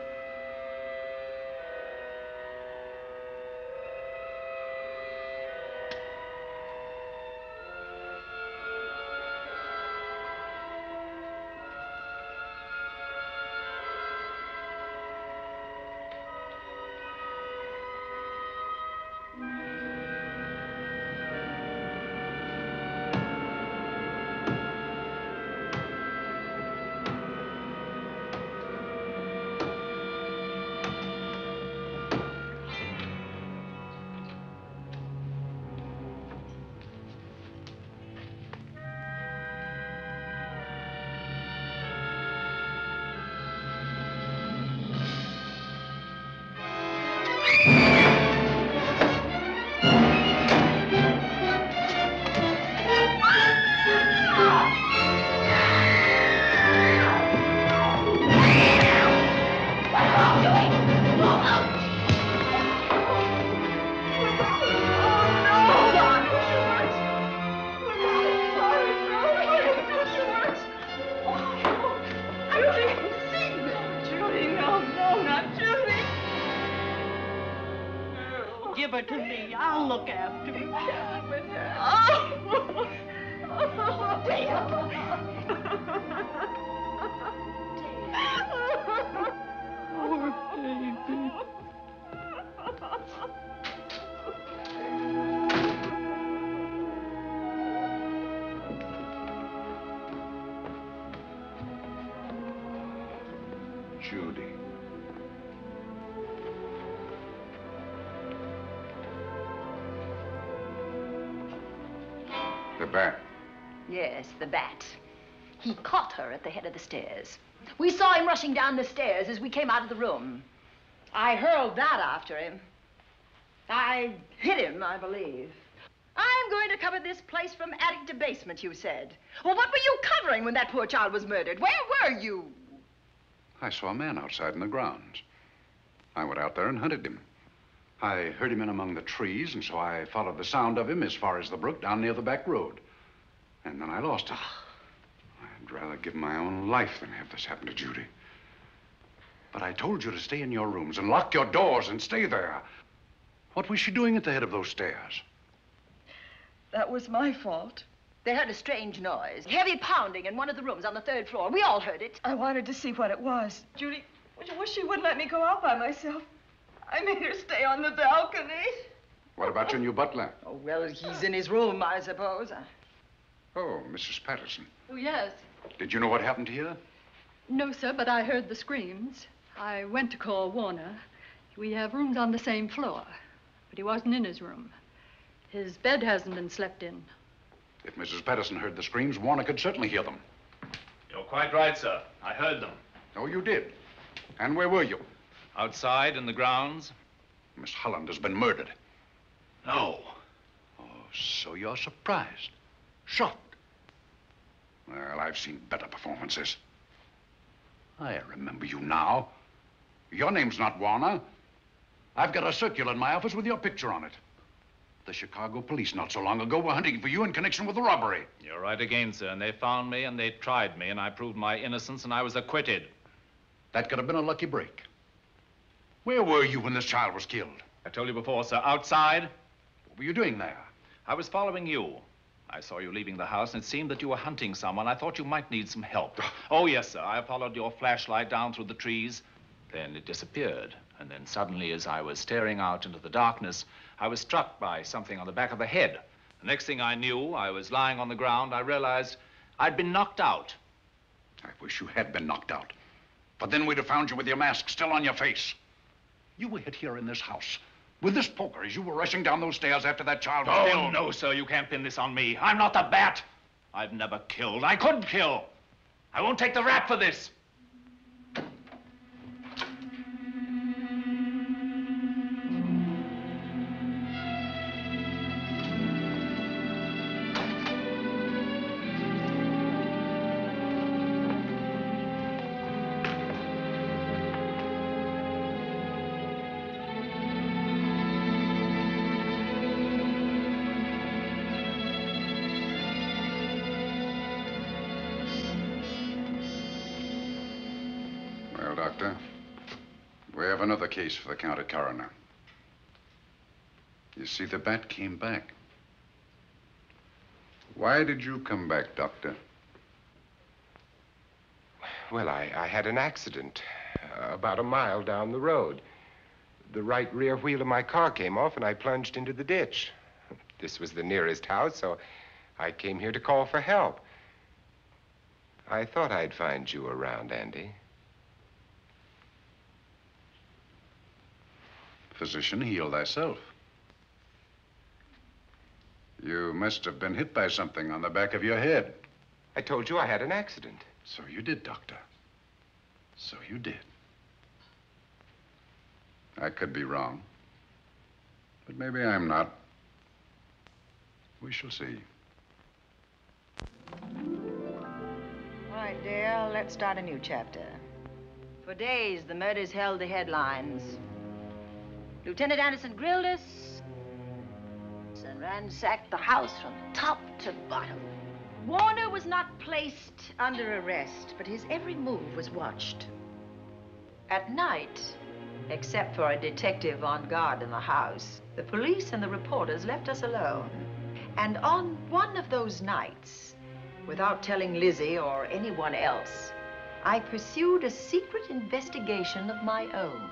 Give her to me. I'll look after her. Oh, Poor baby. Judy. The bat. Yes, the bat. He caught her at the head of the stairs. We saw him rushing down the stairs as we came out of the room. I hurled that after him. I hit him, I believe. I'm going to cover this place from attic to basement, you said. Well, what were you covering when that poor child was murdered? Where were you? I saw a man outside in the grounds. I went out there and hunted him. I heard him in among the trees, and so I followed the sound of him as far as the brook down near the back road. And then I lost him. I'd rather give my own life than have this happen to Judy. But I told you to stay in your rooms and lock your doors and stay there. What was she doing at the head of those stairs? That was my fault. They heard a strange noise. Heavy pounding in one of the rooms on the 3rd floor. We all heard it. I wanted to see what it was. Judy, well, she wouldn't let me go out by myself. I made her stay on the balcony. What about your new butler? Oh, well, he's in his room, I suppose. Oh, Mrs. Patterson. Oh, yes. Did you know what happened here? No, sir, but I heard the screams. I went to call Warner. We have rooms on the same floor, but he wasn't in his room. His bed hasn't been slept in. If Mrs. Patterson heard the screams, Warner could certainly hear them. You're quite right, sir. I heard them. Oh, you did? And where were you? Outside in the grounds. Miss Holland has been murdered. No. Oh, so you're surprised. Shocked. Well, I've seen better performances. I remember you now. Your name's not Warner. I've got a circular in my office with your picture on it. The Chicago police not so long ago were hunting for you in connection with the robbery. You're right again, sir. And they found me and they tried me and I proved my innocence and I was acquitted. That could have been a lucky break. Where were you when this child was killed? I told you before, sir. Outside. What were you doing there? I was following you. I saw you leaving the house, and it seemed that you were hunting someone. I thought you might need some help. Oh, yes, sir. I followed your flashlight down through the trees. Then it disappeared. And then suddenly, as I was staring out into the darkness, I was struck by something on the back of the head. The next thing I knew, I was lying on the ground. I realized I'd been knocked out. I wish you had been knocked out. But then we'd have found you with your mask still on your face. You were hit here in this house with this poker as you were rushing down those stairs after that child was killed. Oh, no, sir. You can't pin this on me. I'm not the bat. I've never killed. I couldn't kill. I won't take the rap for this. Well, Doctor, we have another case for the county coroner. You see, the bat came back. Why did you come back, Doctor? Well, I had an accident about a mile down the road. The right rear wheel of my car came off, and I plunged into the ditch. This was the nearest house, so I came here to call for help. I thought I'd find you around, Andy. Physician, heal thyself. You must have been hit by something on the back of your head. I told you I had an accident. So you did, Doctor. So you did. I could be wrong. But maybe I'm not. We shall see. All right, dear, let's start a new chapter. For days, the murders held the headlines. Lieutenant Anderson grilled us and ransacked the house from top to bottom. Warner was not placed under arrest, but his every move was watched. At night, except for a detective on guard in the house, the police and the reporters left us alone. And on one of those nights, without telling Lizzie or anyone else, I pursued a secret investigation of my own.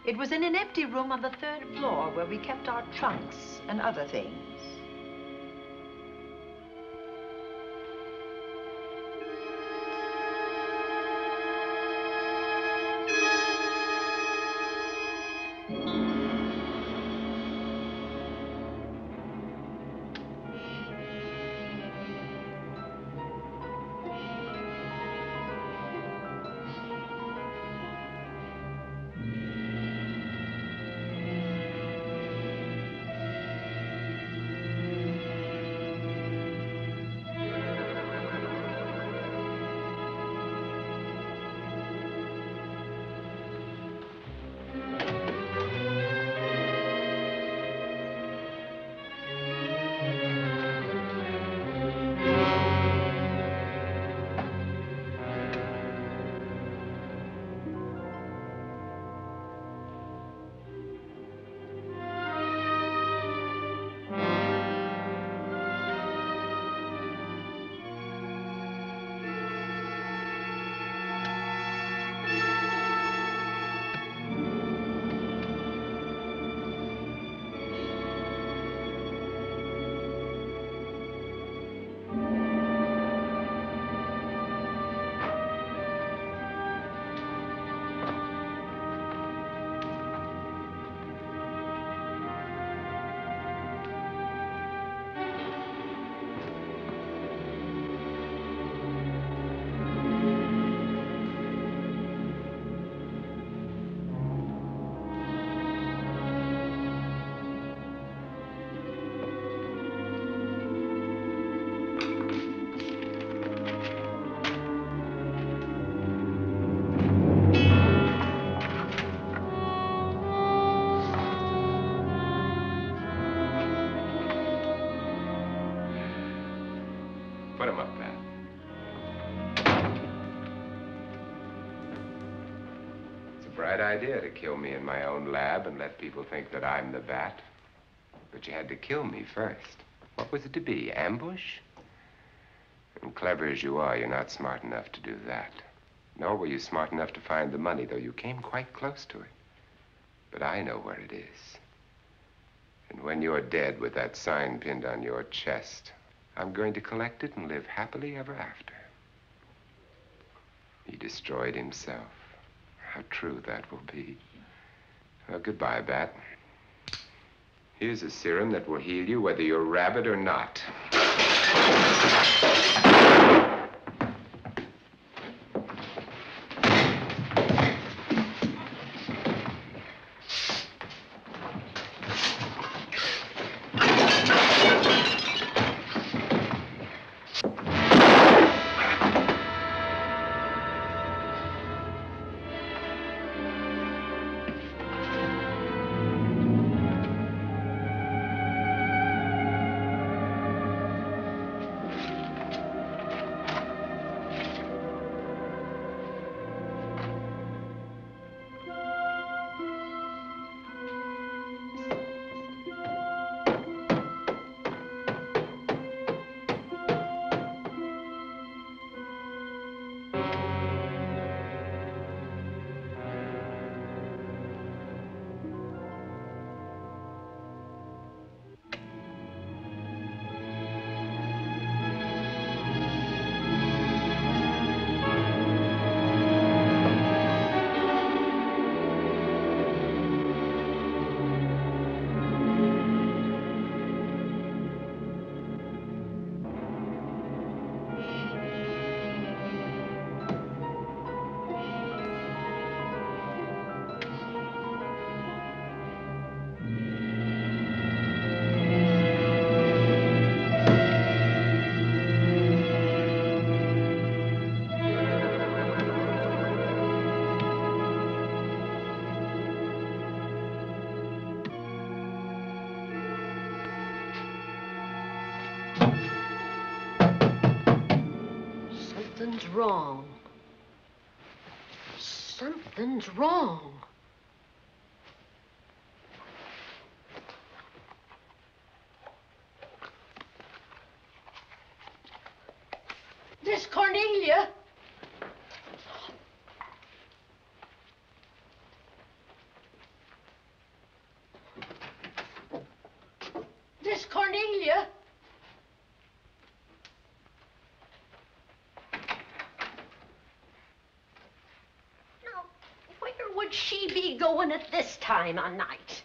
It was in an empty room on the 3rd floor where we kept our trunks and other things. Put him up, Pat. It's a bright idea to kill me in my own lab and let people think that I'm the bat. But you had to kill me first. What was it to be, ambush? And clever as you are, you're not smart enough to do that. Nor were you smart enough to find the money, though you came quite close to it. But I know where it is. And when you're dead with that sign pinned on your chest, I'm going to collect it and live happily ever after. He destroyed himself. How true that will be. Well, goodbye, Bat. Here's a serum that will heal you whether you're rabid or not. Something's wrong. Something's wrong. Miss Cornelia. Miss Cornelia. Where would she be going at this time of night?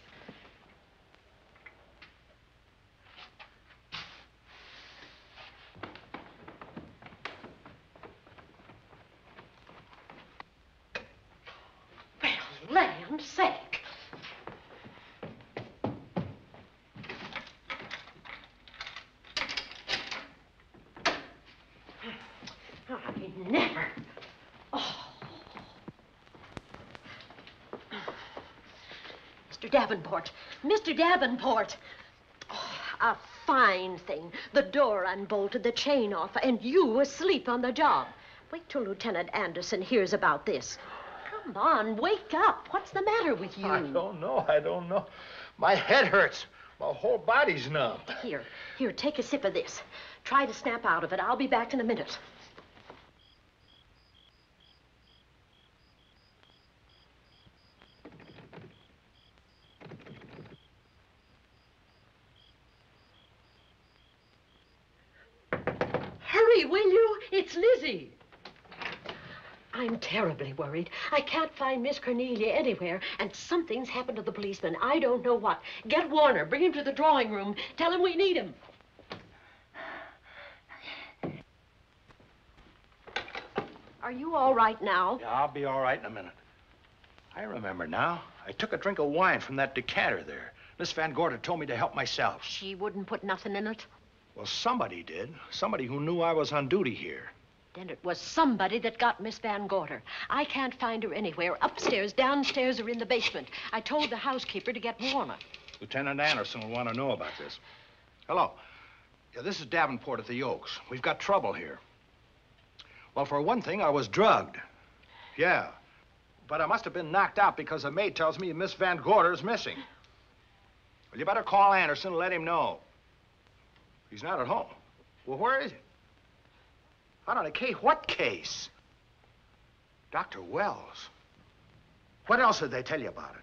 Well, land's sake. I never. Oh. Mr. Davenport. Mr. Davenport. Oh, a fine thing. The door unbolted, the chain off, and you asleep on the job. Wait till Lieutenant Anderson hears about this. Come on, wake up. What's the matter with you? I don't know. My head hurts. My whole body's numb. Here, take a sip of this. Try to snap out of it. I'll be back in a minute. Hurry, will you? It's Lizzie. I'm terribly worried. I can't find Miss Cornelia anywhere, and something's happened to the policeman. I don't know what. Get Warner. Bring him to the drawing room. Tell him we need him. Are you all right now? Yeah, I'll be all right in a minute. I remember now. I took a drink of wine from that decanter there. Miss Van Gorder told me to help myself. She wouldn't put nothing in it? Well, somebody did. Somebody who knew I was on duty here. Then it was somebody that got Miss Van Gorder. I can't find her anywhere. Upstairs, downstairs, or in the basement. I told the housekeeper to get Warner. Lieutenant Anderson will want to know about this. Hello. Yeah, this is Davenport at the Oaks. We've got trouble here. Well, for one thing, I was drugged. Yeah. But I must have been knocked out because the maid tells me Miss Van Gorder is missing. Well, you better call Anderson and let him know. He's not at home. Well, where is he? Out on a case? What case? Dr. Wells. What else did they tell you about it?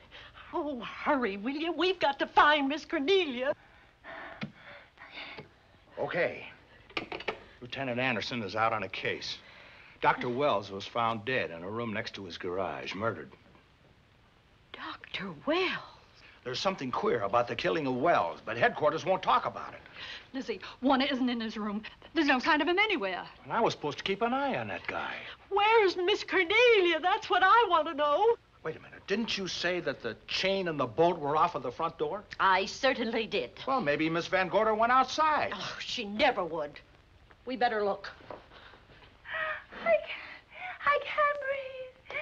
Oh, hurry, will you? We've got to find Miss Cornelia. Okay. Lieutenant Anderson is out on a case. Dr. Wells was found dead in a room next to his garage, murdered. Dr. Wells? There's something queer about the killing of Wells, but headquarters won't talk about it. Lizzie, Warner isn't in his room. There's no sign of him anywhere. And I was supposed to keep an eye on that guy. Where's Miss Cornelia? That's what I want to know. Wait a minute. Didn't you say that the chain and the bolt were off of the front door? I certainly did. Well, maybe Miss Van Gorder went outside. Oh, she never would. We better look. I can't breathe.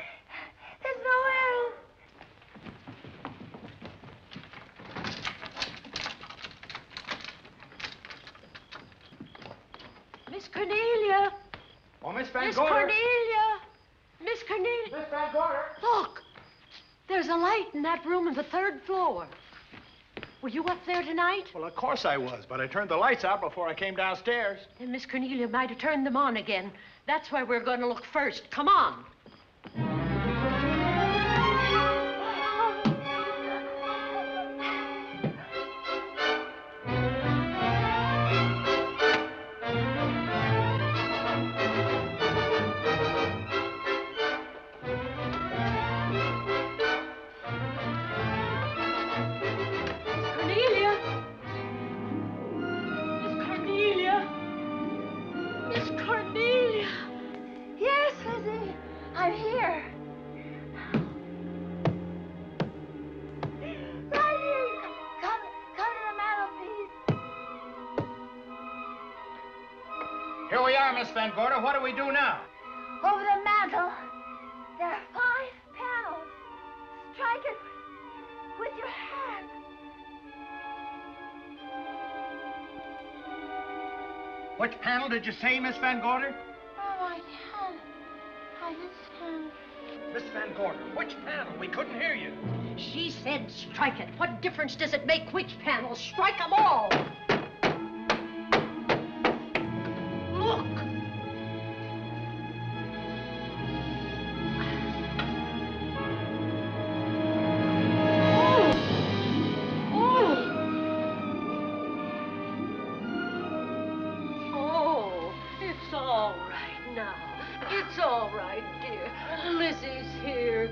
There's no air. Miss Cornelia. Oh, Miss Van Miss Gorder. Cornelia. Miss Cornelia. Miss Van Gorder. Look. There's a light in that room on the 3rd floor. Were you up there tonight? Well, of course I was, but I turned the lights out before I came downstairs. Then Miss Cornelia might have turned them on again. That's why we're going to look first. Come on. Here we are, Miss Van Gorder. What do we do now? Over the mantel, there are 5 panels. Strike it with your hand. Which panel did you say, Miss Van Gorder? Oh, I can't. I just can't. Miss Van Gorder, which panel? We couldn't hear you. She said strike it. What difference does it make which panel? Strike them all. Look. Oh, it's all right now. It's all right, dear. Lizzie's here.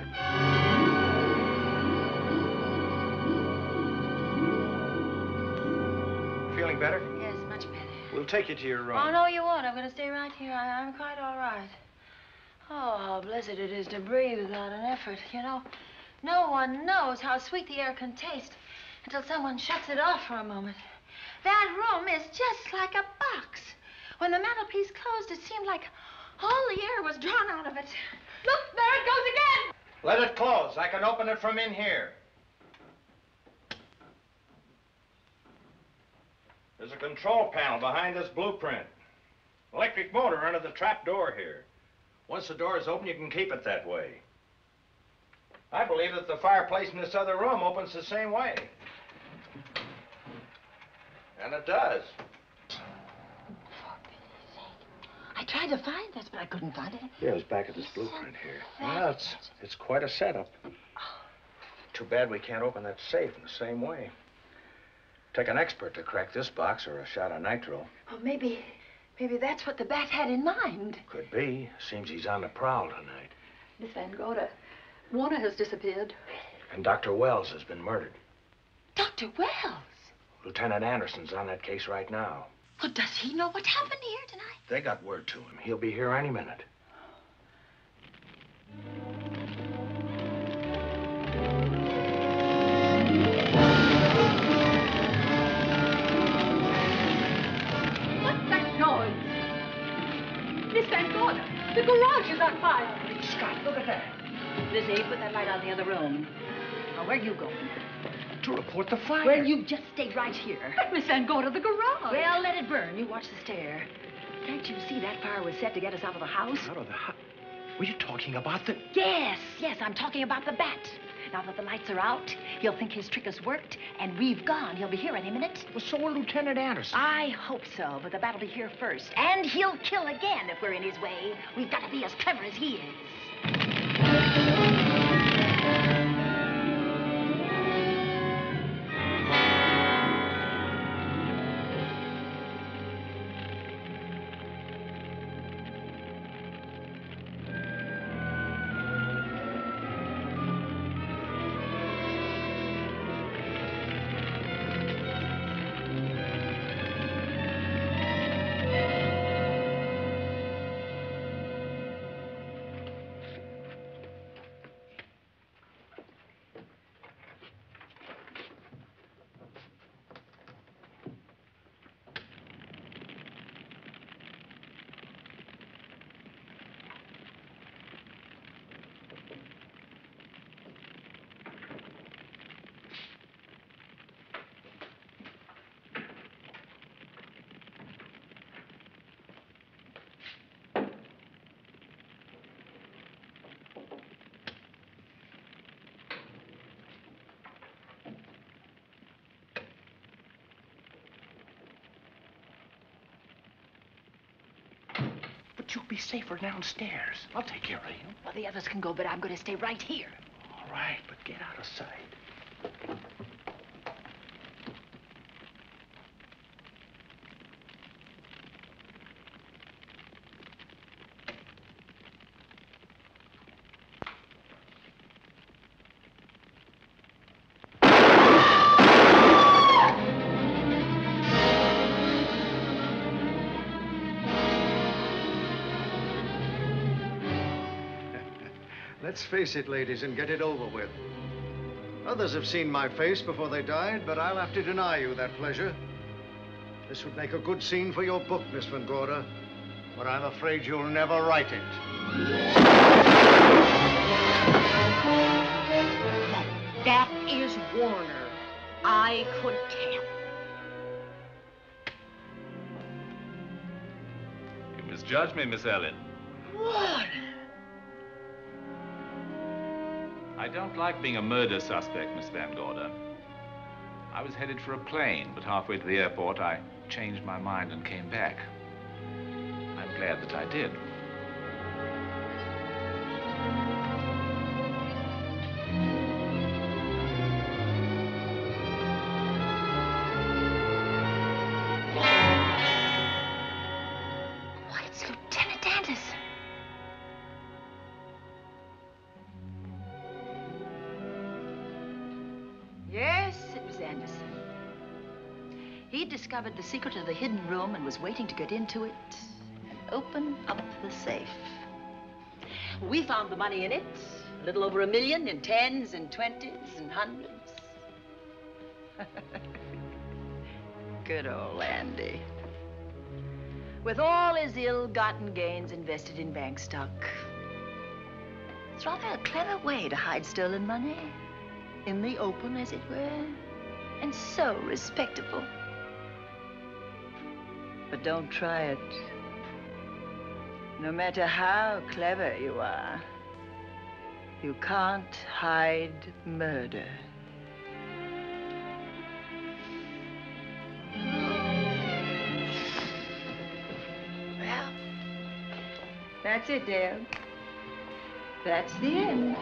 Feeling better? Yes, much better. We'll take you to your room. Oh, no, you won't. I'm going to stay right here. I'm quite all right. Oh, how blessed it is to breathe without an effort. You know, no one knows how sweet the air can taste until someone shuts it off for a moment. That room is just like a box. When the mantelpiece closed, it seemed like all the air was drawn out of it. Look, there it goes again. Let it close. I can open it from in here. There's a control panel behind this blueprint. Electric motor under the trap door here. Once the door is open, you can keep it that way. I believe that the fireplace in this other room opens the same way. And it does. I tried to find this, but I couldn't find it. Yeah, it's back at this blueprint here. Well, it's quite a setup. Too bad we can't open that safe in the same way. Take an expert to crack this box or a shot of nitro. Well, maybe that's what the bat had in mind. Could be. Seems he's on the prowl tonight. Miss Van Gorder, Warner has disappeared. And Dr. Wells has been murdered. Dr. Wells? Lieutenant Anderson's on that case right now. Well, does he know what happened here tonight? They got word to him. He'll be here any minute. What's that noise? Miss Van Gorder, the garage is on fire. Scott, look at that. Lizzie, put that light out in the other room. Now, where are you going? to report the fire. Well, you just stay right here. But Miss Van, go to the garage. Well, let it burn. You watch the stair. Can't you see that fire was set to get us out of the house? Out of the house? Were you talking about the... Yes, I'm talking about the bat. Now that the lights are out, he'll think his trick has worked, and we've gone. He'll be here any minute. Well, so will Lieutenant Anderson. I hope so, but the bat will be here first. And he'll kill again if we're in his way. We've got to be as clever as he is. But you'll be safer downstairs. I'll take care of you. Well, the others can go, but I'm going to stay right here. All right, but get out of sight. Let's face it, ladies, and get it over with. Others have seen my face before they died, but I'll have to deny you that pleasure. This would make a good scene for your book, Miss Van Gorder, but I'm afraid you'll never write it. That is Warner. I could tell. You misjudged me, Miss Ellen. Warner! I don't like being a murder suspect, Miss Van Gorder. I was headed for a plane, but halfway to the airport, I changed my mind and came back. I'm glad that I did. Why, it's Lieutenant Anderson. Yes, it was Anderson. He'd discovered the secret of the hidden room and was waiting to get into it and open up the safe. We found the money in it, a little over $1 million in tens and twenties and hundreds. Good old Andy. With all his ill-gotten gains invested in bank stock. It's rather a clever way to hide stolen money. In the open, as it were, and so respectable. But don't try it. No matter how clever you are, you can't hide murder. Well, that's it, Dale. That's the end.